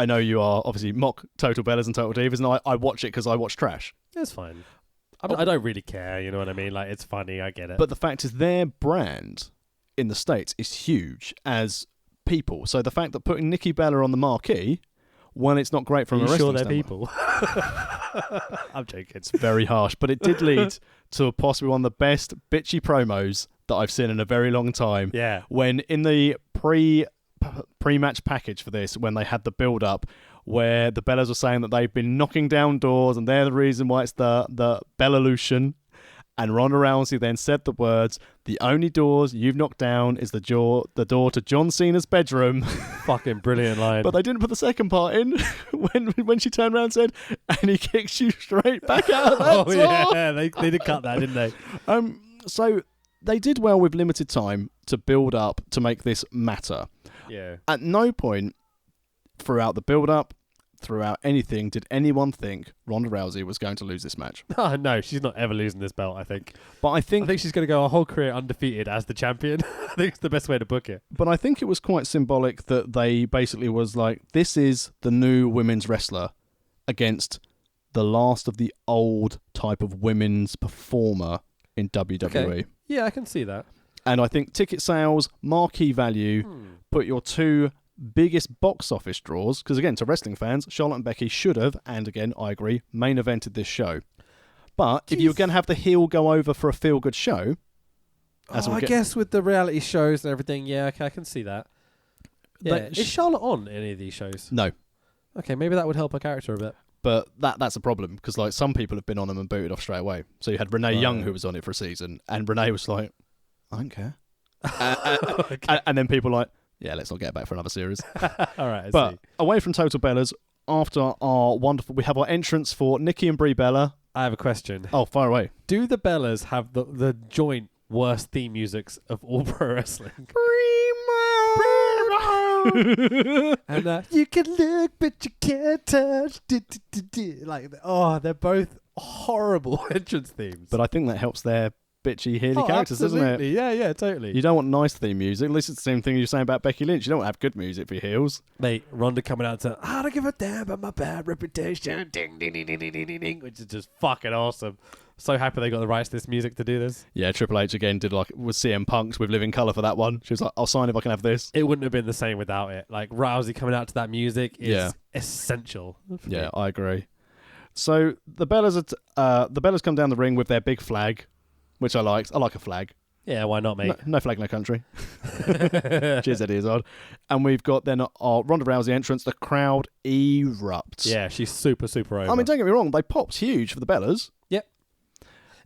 know you are obviously mock Total Bellas and Total Divas, and I watch it because I watch trash. That's fine. I don't really care, you know what I mean? Like, it's funny, I get it. But the fact is, their brand in the States is huge as people. So the fact that putting Nikki Bella on the marquee, when it's not great from a wrestling they're standpoint. people? I'm joking. It's very harsh, but it did lead to possibly one of the best bitchy promos that I've seen in a very long time. Yeah. When in the pre-match package for this, when they had the build-up, where the Bellas were saying that they've been knocking down doors and they're the reason why it's the Bella-lution. And Ronda Rousey then said the words, "The only doors you've knocked down is the door to John Cena's bedroom." Fucking brilliant line. But they didn't put the second part in when she turned around and said, "And he kicks you straight back out of that door." Yeah, they did cut that, didn't they? So they did well with limited time to build up to make this matter. Yeah. At no point throughout the build-up, throughout anything, did anyone think Ronda Rousey was going to lose this match. Oh, no, she's not ever losing this belt, I think. But I think she's going to go her whole career undefeated as the champion. I think it's the best way to book it. But I think it was quite symbolic that they basically was like, this is the new women's wrestler against the last of the old type of women's performer in WWE. Okay. Yeah, I can see that. And I think ticket sales, marquee value, put your two biggest box office draws, because again, to wrestling fans, Charlotte and Becky should have, and again, I agree, main evented this show. But if you were going to have the heel go over for a feel-good show... I guess with the reality shows and everything, yeah, okay, I can see that. Yeah. Is Charlotte on any of these shows? No. Okay, maybe that would help her character a bit. But that's a problem, because like some people have been on them and booted off straight away. So you had Renee Young, who was on it for a season, and Renee was like, I don't care. Okay. And then people like, yeah, let's not get back for another series. All right, but away from Total Bellas, after our wonderful... We have our entrance for Nikki and Brie Bella. I have a question. Oh, fire away. Do the Bellas have the joint worst theme musics of all pro wrestling? And you can look, but you can't touch. Like, they're both horrible entrance themes. But I think that helps their bitchy, heely characters, doesn't it? Yeah, totally. You don't want nice theme music. At least it's the same thing you're saying about Becky Lynch. You don't have good music for your heels. Mate, Ronda coming out to I don't give a damn about my bad reputation, ding, ding, ding, ding, ding, ding, ding, which is just fucking awesome. So happy they got the rights to this music to do this. Yeah, Triple H again did like with CM Punk's with Living Colour for that one. She was like, I'll sign if I can have this. It wouldn't have been the same without it. Like Rousey coming out to that music is essential. Yeah, I agree. So the Bellas come down the ring with their big flag, which I liked. I like a flag. Yeah, why not, mate? No flag, no country. Cheers, Eddie Izzard. And we've got then our Ronda Rousey entrance. The crowd erupts. Yeah, she's super over. I mean, don't get me wrong. They popped huge for the Bellas. Yep.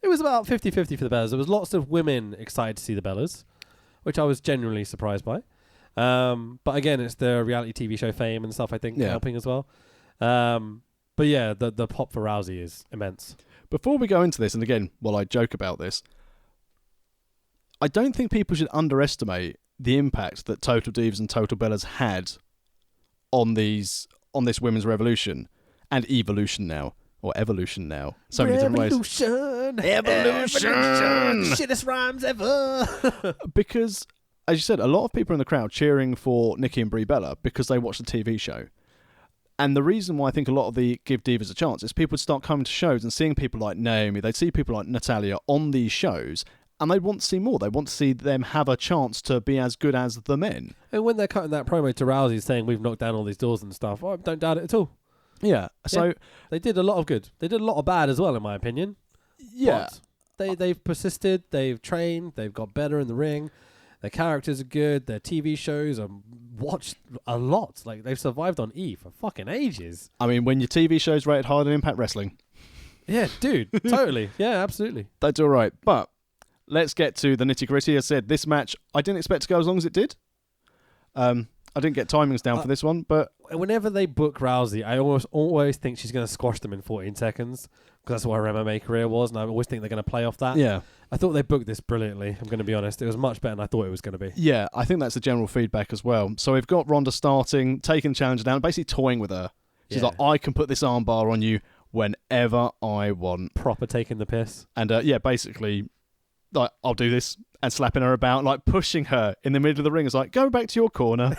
It was about 50-50 for the Bellas. There was lots of women excited to see the Bellas, which I was genuinely surprised by. But again, it's the reality TV show fame and stuff, I think, helping as well. But yeah, the pop for Rousey is immense. Before we go into this, and again, while I joke about this, I don't think people should underestimate the impact that Total Divas and Total Bellas had on this women's revolution and evolution now, or evolution now. So many different ways. Evolution! Shittest rhymes ever! Because, as you said, a lot of people in the crowd cheering for Nikki and Brie Bella because they watched the TV show. And the reason why I think a lot of the Give Divas a chance is people would start coming to shows and seeing people like Naomi, they'd see people like Natalia on these shows, and they want to see more. They want to see them have a chance to be as good as the men. And when they're cutting that promo to Rousey saying we've knocked down all these doors and stuff, I don't doubt it at all. Yeah. So they did a lot of good. They did a lot of bad as well, in my opinion. Yeah. But they've persisted. They've trained. They've got better in the ring. Their characters are good. Their TV shows are watched a lot. Like, they've survived on E for fucking ages. I mean, when your TV show's rated higher than Impact Wrestling. Yeah, dude. Totally. Yeah, absolutely. That's all right. But let's get to the nitty-gritty. As I said, this match, I didn't expect to go as long as it did. I didn't get timings down for this one, but whenever they book Rousey, I always think she's going to squash them in 14 seconds because that's what her MMA career was, and I always think they're going to play off that. Yeah. I thought they booked this brilliantly, I'm going to be honest. It was much better than I thought it was going to be. Yeah, I think that's the general feedback as well. So we've got Ronda starting, taking the challenger down, basically toying with her. She's like, I can put this armbar on you whenever I want. Proper taking the piss. And basically, like, I'll do this, and slapping her about, like pushing her in the middle of the ring. It's like, go back to your corner.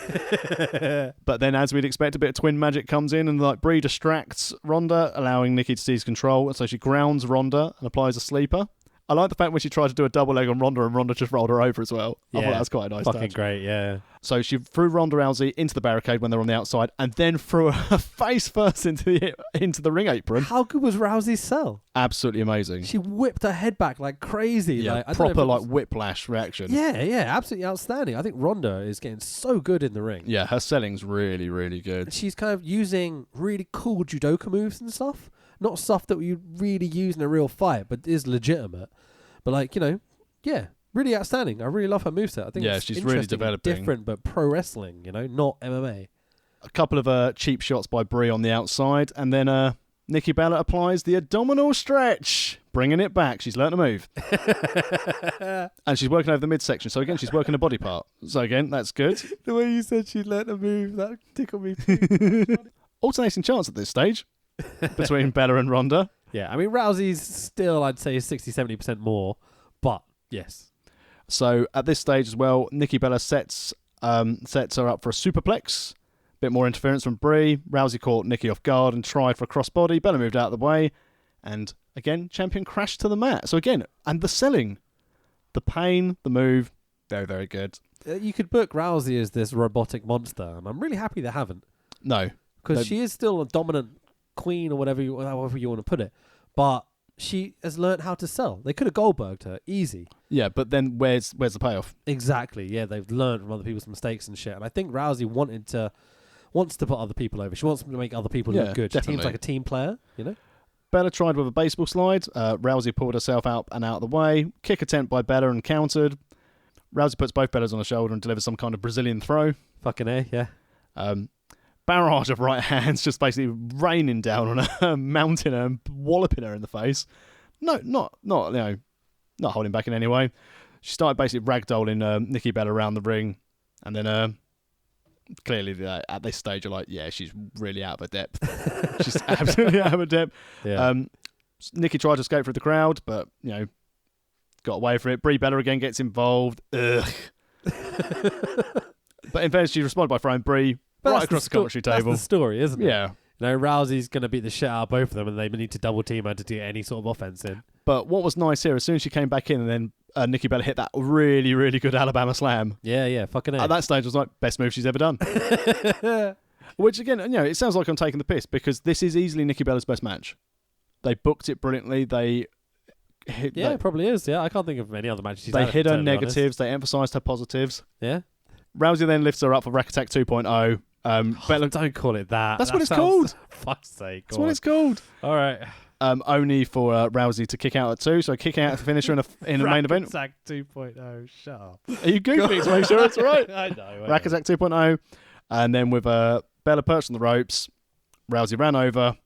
But then, as we'd expect, a bit of twin magic comes in, and like Brie distracts Ronda, allowing Nikki to seize control. And so she grounds Ronda and applies a sleeper. I like the fact when she tried to do a double leg on Ronda and Ronda just rolled her over as well. I thought that was quite a nice fucking touch. Great, yeah. So she threw Ronda Rousey into the barricade when they were on the outside, and then threw her face first into the ring apron. How good was Rousey's sell? Absolutely amazing. She whipped her head back like crazy. Yeah, like, proper like whiplash reaction. Yeah, absolutely outstanding. I think Ronda is getting so good in the ring. Yeah, her selling's really, really good. She's kind of using really cool judoka moves and stuff. Not stuff that you really use in a real fight, but is legitimate. But like, really outstanding. I really love her moveset. I think she's really developing. Different, but pro wrestling, not MMA. A couple of cheap shots by Brie on the outside, and then Nikki Bella applies the abdominal stretch, bringing it back. She's learnt a move. And she's working over the midsection. So again, she's working a body part. So again, that's good. The way you said she learnt a move, that tickled me. Alternating chance at this stage between Bella and Ronda. Yeah, I mean, Rousey's still, I'd say, 60-70% more, but yes. So at this stage as well, Nikki Bella sets her up for a superplex. Bit more interference from Brie. Rousey caught Nikki off guard and tried for a crossbody. Bella moved out of the way. And again, champion crashed to the mat. So again, and the selling, the pain, the move, very, very good. You could book Rousey as this robotic monster, and I'm really happy they haven't. No. Because she is still a dominant queen or however you want to put it, but she has learnt how to sell. They could have Goldberged her easy. Yeah, but then where's the payoff? Exactly. Yeah, they've learned from other people's mistakes and shit. And I think Rousey wants to put other people over. She wants to make other people look good. Definitely. She seems like a team player, Bella tried with a baseball slide. Rousey pulled herself out and out of the way. Kick attempt by Bella and countered. Rousey puts both Bellas on her shoulder and delivers some kind of Brazilian throw. Fucking A, yeah. Barrage of right hands just basically raining down on her, mounting her and walloping her in the face. No, not holding back in any way. She started basically ragdolling Nikki Bella around the ring, and then clearly at this stage you're like, yeah, she's really out of her depth. She's absolutely out of her depth. Yeah. Nikki tried to escape through the crowd, but got away from it. Brie Bella again gets involved. Ugh. But in fairness, she responded by throwing Brie right across the commentary table. That's the story, isn't it? Yeah. You know, Rousey's going to beat the shit out of both of them, and they need to double team her to do any sort of offense in. But what was nice here, as soon as she came back in, and then Nikki Bella hit that really, really good Alabama slam. Yeah, fucking At that stage, I was like, best move she's ever done. Which, again, it sounds like I'm taking the piss, because this is easily Nikki Bella's best match. They booked it brilliantly. It probably is. Yeah, I can't think of any other matches she's They had, hid her to be negatives. honest. They emphasised her positives. Yeah. Rousey then lifts her up for Rack Attack 2.0. Bella, don't call it that. That's that what it's called. Fuck's sake. That's what it's called. All right. Only for Rousey to kick out at 2, so kicking out to finish her in the main event. Rack Attack 2.0. Shut up. Are you goofing to make sure it's right? I know. Rack Attack 2.0. And then with Bella perched on the ropes, Rousey ran over,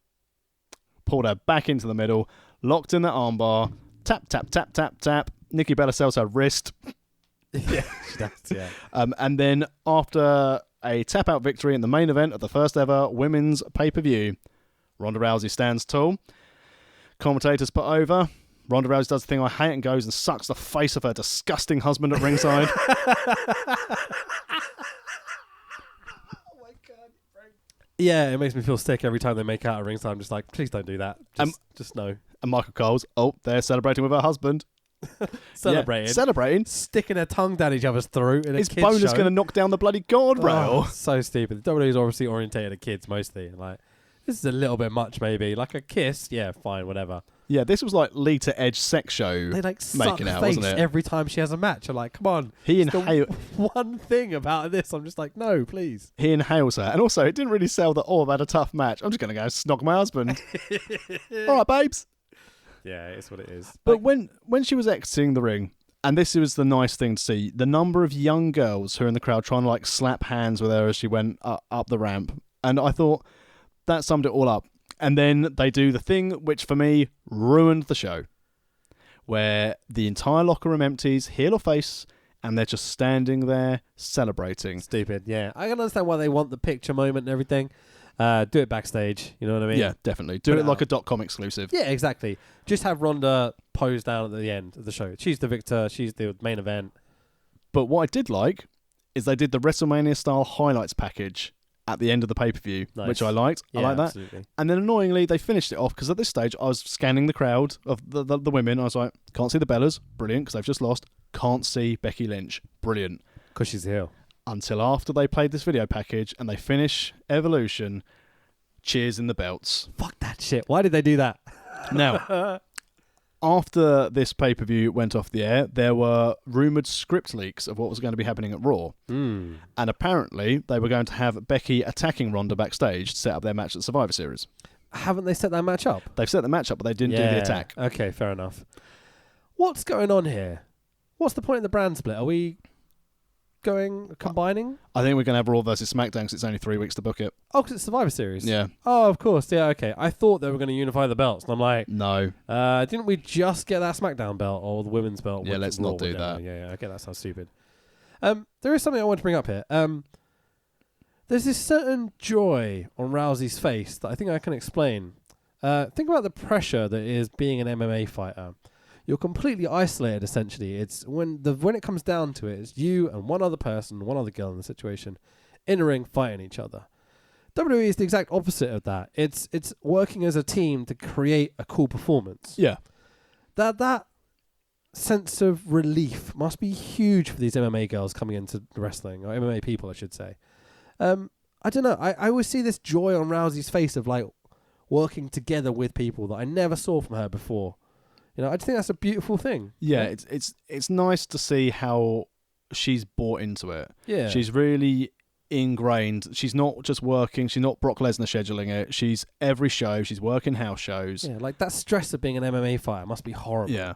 pulled her back into the middle, locked in the armbar, tap, tap, tap, tap, tap. Nikki Bella sells her wrist. Yeah, she does, yeah. And then after a tap-out victory in the main event of the first ever women's pay-per-view, Ronda Rousey stands tall. Commentators put over. Ronda Rousey does the thing I hate and goes and sucks the face of her disgusting husband at ringside. Yeah, it makes me feel sick every time they make out at ringside. I'm just like, please don't do that. Just no. And Michael Cole's, they're celebrating with her husband. Celebrating. Yeah, celebrating. Sticking their tongue down each other's throat in a His kid's bone is show. going to knock down the bloody guardrail. Oh, so stupid. The WWE is obviously orientated at kids mostly. Like, this is a little bit much maybe. Like a kiss, yeah, fine, whatever. Yeah, this was like Lita Edge sex show. They like suck making out, face wasn't it? every time she has a match. I'm like, come on. He It's the inhaled. one thing about this, I'm just like, no, please. He inhales her, and also it didn't really sell that. I've had a tough match. I'm just going to go snog my husband. All right, babes. Yeah, it's what it is. But when she was exiting the ring, and this was the nice thing to see, the number of young girls who are in the crowd trying to like slap hands with her as she went up the ramp, and I thought that summed it all up. And then they do the thing which for me ruined the show, where the entire locker room empties, heel or face, and they're just standing there celebrating. Stupid, yeah. I can understand why they want the picture moment and everything. Do it backstage, you know what I mean? Yeah, definitely. Do Put it like out. a .com exclusive. Yeah, exactly. Just have Ronda pose down at the end of the show. She's the victor. She's the main event. But what I did like is they did the WrestleMania-style highlights package at the end of the pay-per-view, Nice. which I liked. Yeah, I like that. absolutely. And then annoyingly, they finished it off because at this stage, I was scanning the crowd of the women. I was like, can't see the Bellas. Brilliant, because they've just lost. Can't see Becky Lynch. Brilliant. Because she's heel. Until after they played this video package and they finish Evolution, cheers in the belts. Fuck that shit. Why did they do that? Now, after this pay-per-view went off the air, there were rumoured script leaks of what was going to be happening at Raw. And apparently, they were going to have Becky attacking Ronda backstage to set up their match at Survivor Series. Haven't they set that match up? They've set the match up, but they didn't do the attack. Okay, fair enough. What's going on here? What's the point of the brand split? Are we combining? I think we're going to have Raw versus SmackDown because it's only 3 weeks to book it. Oh, because it's Survivor Series. Yeah. Oh, of course. Yeah, okay. I thought they were going to unify the belts, and I'm like, No. didn't we just get that SmackDown belt or the women's belt? Yeah, with let's Raw, not do whatever? that. Yeah, okay, that sounds stupid. There is something I want to bring up here. There's this certain joy on Rousey's face that I think I can explain. Think about the pressure that is being an MMA fighter. You're completely isolated, essentially. It's when it comes down to it, it's you and one other person, one other girl in the situation, in a ring fighting each other. WWE is the exact opposite of that. It's working as a team to create a cool performance. Yeah. That sense of relief must be huge for these MMA girls coming into wrestling, or MMA people, I should say. I don't know. I always see this joy on Rousey's face of like working together with people that I never saw from her before. You know, I just think that's a beautiful thing. Yeah, it's nice to see how she's bought into it. Yeah. She's really ingrained. She's not just working. She's not Brock Lesnar scheduling it. She's every show. She's working house shows. Yeah, like that stress of being an MMA fighter must be horrible. Yeah.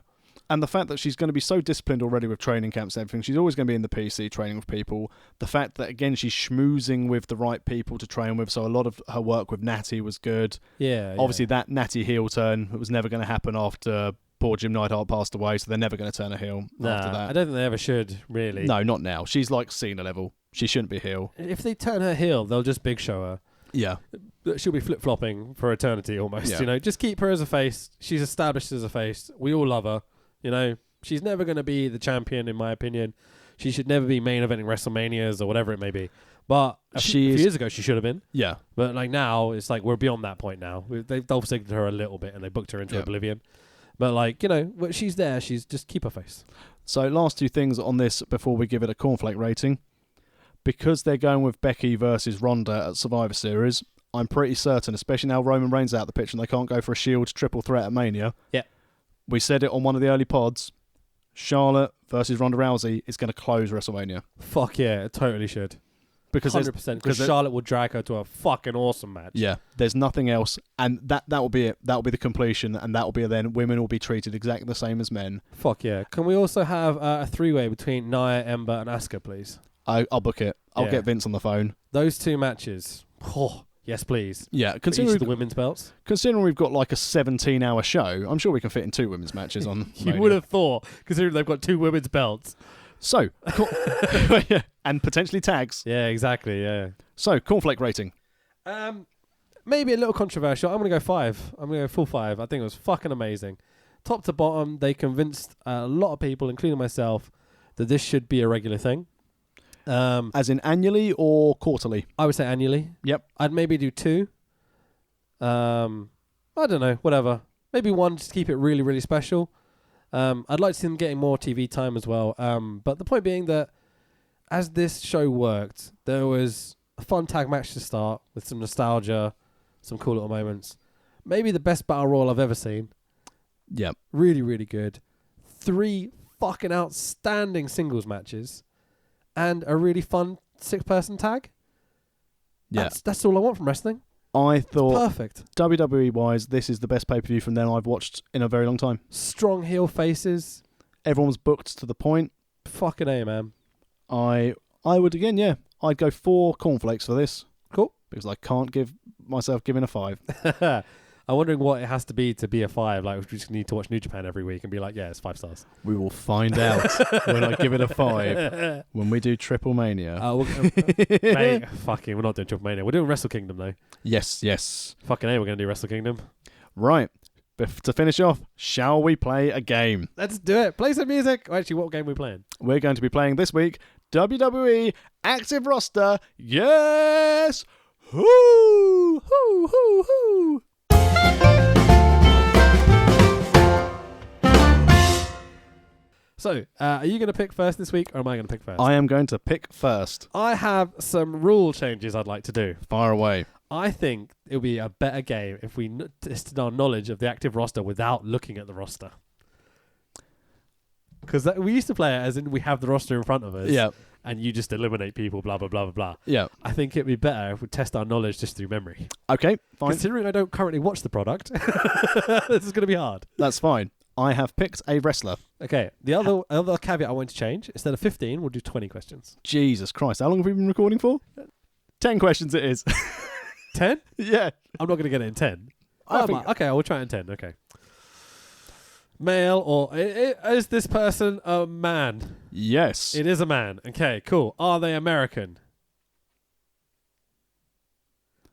And the fact that she's going to be so disciplined already with training camps and everything, she's always going to be in the PC training with people. The fact that, again, she's schmoozing with the right people to train with, so a lot of her work with Natty was good. Yeah. Obviously, that Natty heel turn, it was never going to happen after poor Jim Neidhart passed away, so they're never going to turn a heel after that. I don't think they ever should, really. No, not now. She's like Cena level. She shouldn't be heel. If they turn her heel, they'll just big show her. Yeah. She'll be flip-flopping for eternity almost, Yeah. you know. Just keep her as a face. She's established as a face. We all love her, you know. She's never going to be the champion, in my opinion. She should never be main eventing WrestleManias or whatever it may be. But a few years ago, she should have been. Yeah. But like now, it's like we're beyond that point now. They've Dolph Zigglered her a little bit and they booked her into oblivion. But like, you know, she's there. She's just keep her face. So last two things on this before we give it a cornflake rating. Because they're going with Becky versus Ronda at Survivor Series, I'm pretty certain, especially now Roman Reigns out the picture and they can't go for a Shield triple threat at Mania. Yeah. We said it on one of the early pods. Charlotte versus Ronda Rousey is going to close WrestleMania. Fuck yeah, it totally should. Because 100%. Because Charlotte will drag her to a fucking awesome match. Yeah, there's nothing else, and that will be it. That will be the completion, and that will be then women will be treated exactly the same as men. Fuck yeah. Can we also have a three-way between Nia, Ember, and Asuka, please? I'll book it. I'll get Vince on the phone. Those two matches. Oh, yes, please. Yeah, considering the women's belts. Considering we've got like a 17-hour show, I'm sure we can fit in 2 women's matches on. You would have thought, considering they've got 2 women's belts. So, and potentially tags. Yeah, exactly. Yeah. So, cornflake rating. Maybe a little controversial. I'm gonna go 5. I'm gonna go full 5. I think it was fucking amazing, top to bottom. They convinced a lot of people, including myself, that this should be a regular thing. As in annually or quarterly? I would say annually. Yep. I'd maybe do 2. I don't know. Whatever. Maybe 1 just to keep it really, really special. I'd like to see them getting more TV time as well. But the point being that as this show worked, there was a fun tag match to start with some nostalgia, some cool little moments. Maybe the best battle royal I've ever seen. Yep. Really, really good. 3 fucking outstanding singles matches and a really fun 6-person tag. Yeah. That's all I want from wrestling. I thought, perfect. WWE-wise, this is the best pay-per-view from them I've watched in a very long time. Strong heel faces. Everyone's booked to the point. Fucking A, man. I would, again, yeah. I'd go 4 cornflakes for this. Cool. Because I can't give myself giving a 5. I'm wondering what it has to be a 5. Like, we just need to watch New Japan every week and be like, yeah, it's 5 stars. We will find out when I give it a 5 when we do Triple Mania. Mate, fucking, we're not doing Triple Mania. We're doing Wrestle Kingdom, though. Yes. Fucking A, we're going to do Wrestle Kingdom. Right. To finish off, shall we play a game? Let's do it. Play some music. Actually, what game are we playing? We're going to be playing this week WWE Active Roster. Yes! Hoo! Hoo! Hoo! Hoo! So, are you going to pick first this week, or am I going to pick first? I am going to pick first. I have some rule changes I'd like to do. Fire away. I think it would be a better game if we tested our knowledge of the active roster without looking at the roster. Because we used to play it as in we have the roster in front of us. Yeah. And you just eliminate people, blah, blah, blah, blah, blah. Yeah. I think it'd be better if we test our knowledge just through memory. Okay, fine. Considering I don't currently watch the product, this is going to be hard. That's fine. I have picked a wrestler. Okay, the other caveat I want to change, instead of 15, we'll do 20 questions. Jesus Christ, how long have we been recording for? 10 questions it is. 10? Yeah. I'm not going to get it in 10. Okay, I will try it in 10, okay. Male or... Is this person a man? Yes. It is a man. Okay, cool. Are they American?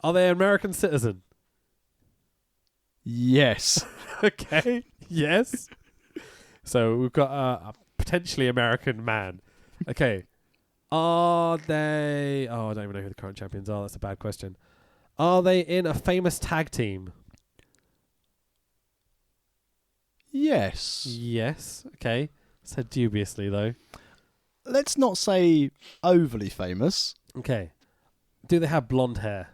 Are they an American citizen? Yes. Okay. Yes. So we've got a potentially American man. Okay. Are they... Oh, I don't even know who the current champions are. That's a bad question. Are they in a famous tag team? Yes. Yes. Okay. Said dubiously, though. Let's not say overly famous. Okay. Do they have blonde hair?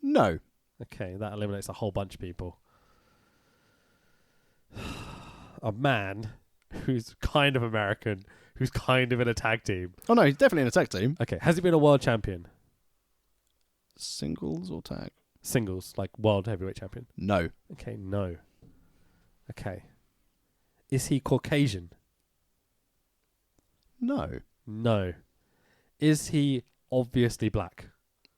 No. Okay, that eliminates a whole bunch of people. A man who's kind of American, who's kind of in a tag team. Oh, no, he's definitely in a tag team. Okay, has he been a world champion? Singles or tag? Singles, like world heavyweight champion? No. Okay, no. Okay. Is he Caucasian? No. No. Is he obviously black?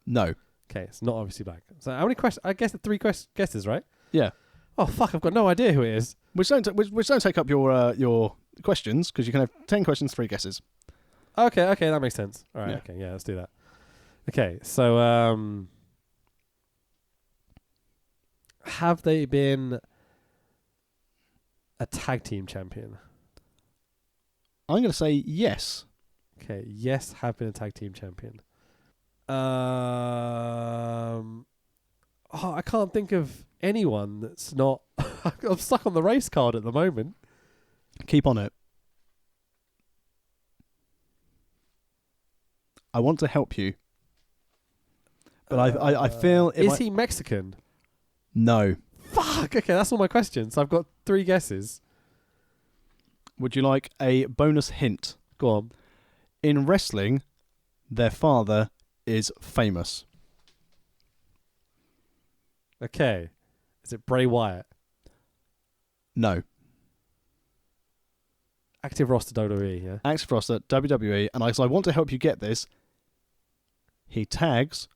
No. Okay, it's not obviously black. So how many questions? I guess the 3 guesses, right? Yeah. Oh, fuck, I've got no idea who it is. Which don't take up your questions, because you can have 10 questions, 3 guesses. Okay, that makes sense. All right, Yeah. okay, yeah, let's do that. Okay, so have they been a tag team champion? I'm going to say yes. Okay, yes, have been a tag team champion. I can't think of anyone that's not. I'm stuck on the race card at the moment. Keep on it. I want to help you. But I feel... Is he Mexican? No. Fuck, okay, that's all my questions. I've got 3 guesses. Would you like a bonus hint? Go on. In wrestling, their father is famous. Okay. Is it Bray Wyatt? No. Active roster WWE, yeah? Active roster, WWE, and I want to help you get this. He tags...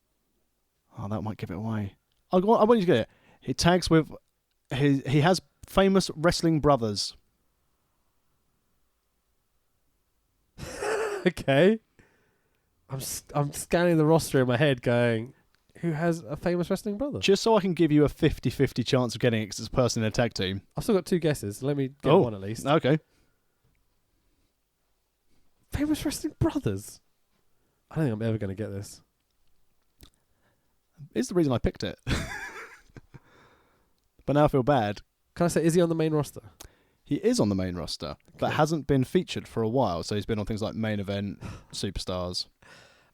Oh, that might give it away. I want you to get it. He tags with... He has famous wrestling brothers. Okay. I'm scanning the roster in my head going, who has a famous wrestling brother? Just so I can give you a 50-50 chance of getting it because it's a person in a tag team. I've still got 2 guesses. Let me get one at least. Okay. Famous wrestling brothers? I don't think I'm ever going to get this. It's the reason I picked it. But now I feel bad. Can I say, is he on the main roster? He is on the main roster, but hasn't been featured for a while. So he's been on things like Main Event, Superstars.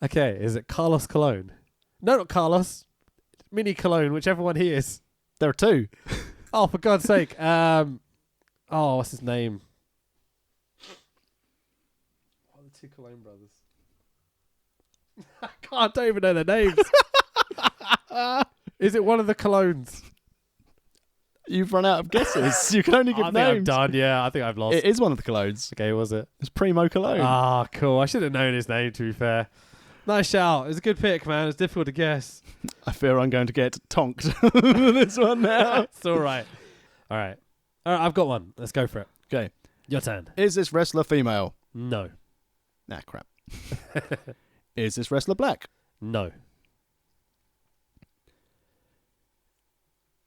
Okay, is it Carlos Colon? No, not Carlos. Mini Colon, whichever one he is. There are 2. Oh, for God's sake. What's his name? What are the 2 Colon brothers? I don't even know their names. Is it one of the Colones? You've run out of guesses. You can only give names. I think I'm done, yeah. I think I've lost. It is one of the Colognes. Okay, was it? It's Primo Cologne. Ah, cool. I should have known his name, to be fair. Nice shout. It was a good pick, man. It's difficult to guess. I fear I'm going to get tonked for this one now. It's all right. All right. I've got one. Let's go for it. Okay. Your turn. Is this wrestler female? No. Nah, crap. Is this wrestler black? No.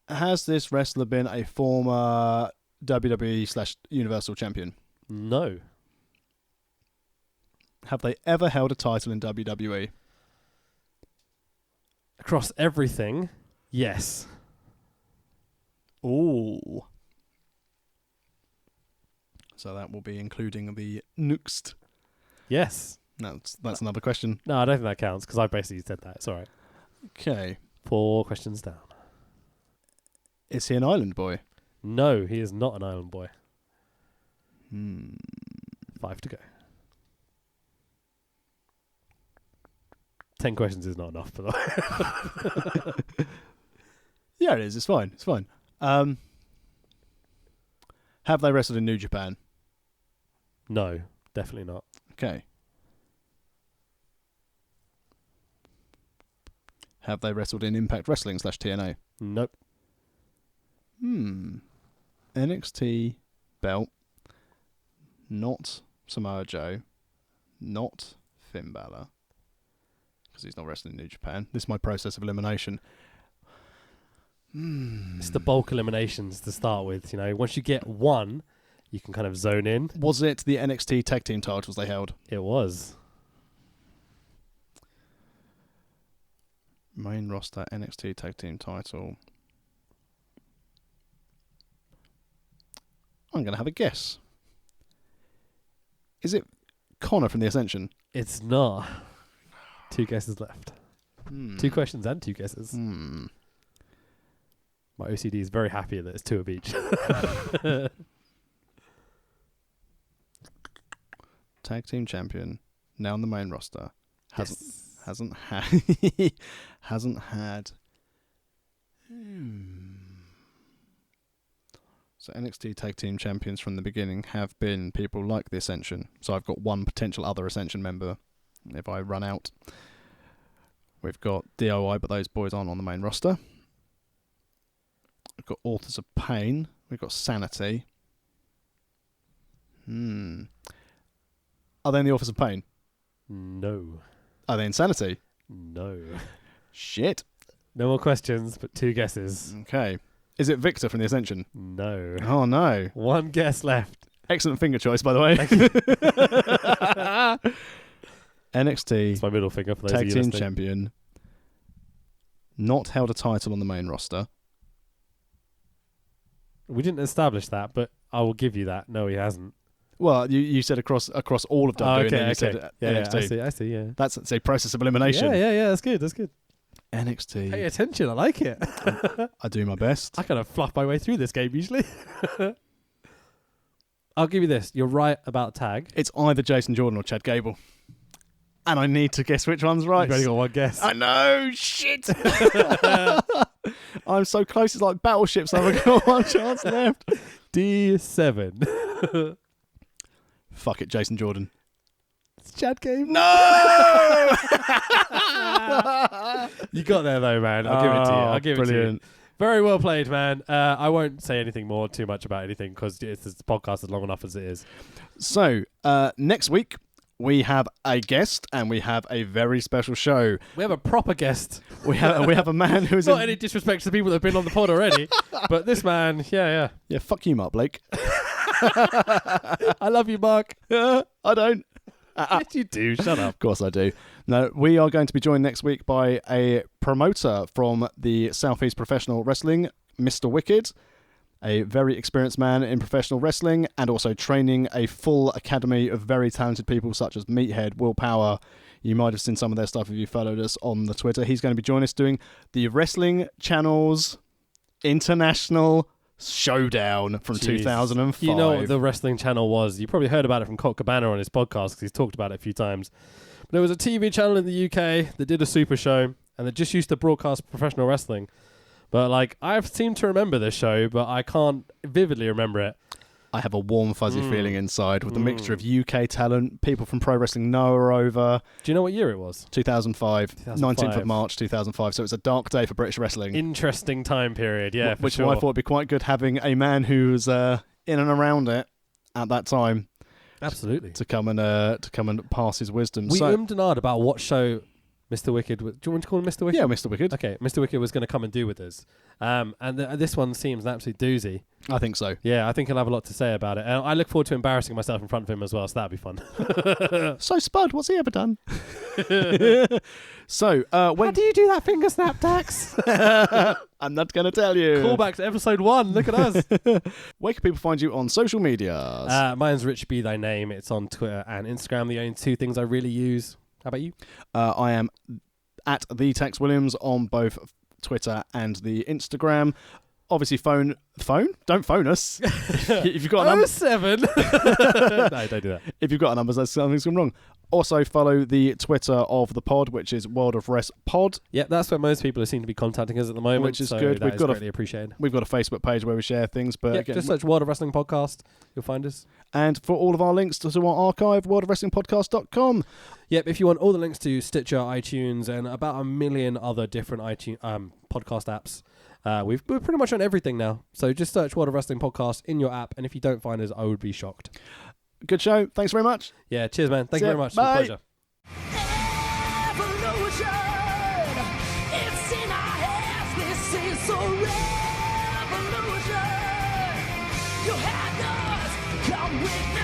Has this wrestler been a former WWE/Universal champion? No. Have they ever held a title in WWE? Across everything, yes. Ooh. So that will be including the next. Yes. That's another question. No, I don't think that counts because I basically said that. It's all right. Okay. 4 questions down. Is he an island boy? No, he is not an island boy. 5 to go. 10 questions is not enough, by the way. Yeah, it is. It's fine. It's fine. Have they wrestled in New Japan? No, definitely not. Okay. Have they wrestled in Impact Wrestling /TNA? Nope. NXT belt. Not Samoa Joe. Not Finn Balor. Because he's not wrestling in New Japan. This is my process of elimination. It's the bulk eliminations to start with. You know, once you get one, you can kind of zone in. Was it the NXT tag team titles they held? It was. Main roster NXT tag team title. I'm going to have a guess. Is it Connor from the Ascension? It's not. 2 guesses left. 2 questions and 2 guesses. My OCD is very happy that it's 2 of each. Tag team champion, now on the main roster. Hasn't had. So NXT tag team champions from the beginning have been people like the Ascension. So I've got one potential other Ascension member if I run out. We've got DOI, but those boys aren't on the main roster. We've got Authors of Pain. We've got Sanity. Are they in the Authors of Pain? No. Are they in Sanity? No. Shit. No more questions, but 2 guesses. Okay. Is it Victor from the Ascension? No. Oh, no. 1 guess left. Excellent finger choice, by the way. NXT It's my middle finger for those Tag of you Team listening. Champion. Not held a title on the main roster. We didn't establish that, but I will give you that. No, he hasn't. Well, you said across all of WWE, and then you said NXT. I see, yeah. That's a process of elimination. Yeah, that's good. NXT. Pay attention, I like it. I do my best. I kind of fluff my way through this game usually. I'll give you this. You're right about tag. It's either Jason Jordan or Chad Gable. And I need to guess which one's right. You've only got one guess. I know, shit. I'm so close, it's like battleships. I've got one chance left. D7. Fuck it, Jason Jordan. It's Chad Gable. No! You got there though, man. I'll give it to you. I'll give it to you. Very well played, man. I won't say anything more too much about anything because this podcast is long enough as it is. So, next week, we have a guest and we have a very special show. We have a proper guest. We have a man who's... Not any disrespect to the people that have been on the pod already, but this man, yeah. Yeah, fuck you, Mark Blake. I love you, Mark. I don't. Yes, you do. Shut up. Of course I do. No, we are going to be joined next week by a promoter from the Southeast Professional Wrestling, Mr. Wicked, a very experienced man in professional wrestling and also training a full academy of very talented people such as Meathead, Will Power. You might have seen some of their stuff if you followed us on the Twitter. He's going to be joining us doing the Wrestling Channel's International Showdown from 2005. You know what the Wrestling Channel was. You probably heard about it from Colt Cabana on his podcast because he's talked about it a few times. But there was a TV channel in the UK that did a super show and they just used to broadcast professional wrestling. But I seem to remember this show, but I can't vividly remember it. I have a warm, fuzzy feeling inside with a mixture of UK talent. People from Pro Wrestling Noah are over. Do you know what year it was? 2005. 19th of March 2005. So it's a dark day for British wrestling. Interesting time period, yeah. Which for sure. I thought would be quite good having a man who's in and around it at that time. Absolutely. To come and pass his wisdom. We ummed and ahed about what show Mr. Wicked... Do you want to call him Mr. Wicked? Yeah, Mr. Wicked. Okay, Mr. Wicked was going to come and do with us. And this one seems an absolute doozy. I think so. Yeah, I think he'll have a lot to say about it. And I look forward to embarrassing myself in front of him as well, so that'd be fun. So, Spud, what's he ever done? So, how do you do that finger snap, Dax? I'm not going to tell you. Callback to episode 1. Look at us. Where can people find you on social media? Mine's Rich Be Thy Name. It's on Twitter and Instagram, the only two things I really use. How about you? I am at the Tex Williams on both Twitter and the Instagram. Obviously, phone. Don't phone us. If you've got a number, 07. No, don't do that. If you've got a number, that's something's gone wrong. Also, follow the Twitter of the pod, which is World of Rest Pod. Yeah, that's where most people seem to be contacting us at the moment, which is so good. We've got greatly appreciated. We've got a Facebook page where we share things, but yeah, again, just search World of Wrestling Podcast. You'll find us. And for all of our links to our archive, worldofwrestlingpodcast.com. Yep, if you want all the links to Stitcher, iTunes, and about a million other different iTunes podcast apps, we're pretty much on everything now. So just search World of Wrestling Podcast in your app, and if you don't find us, I would be shocked. Good show. Thanks very much. Yeah, cheers, man. Thank you very much. Bye. It's a pleasure. Evolution, it's in our hands. This is a revolution. You had us, come with me.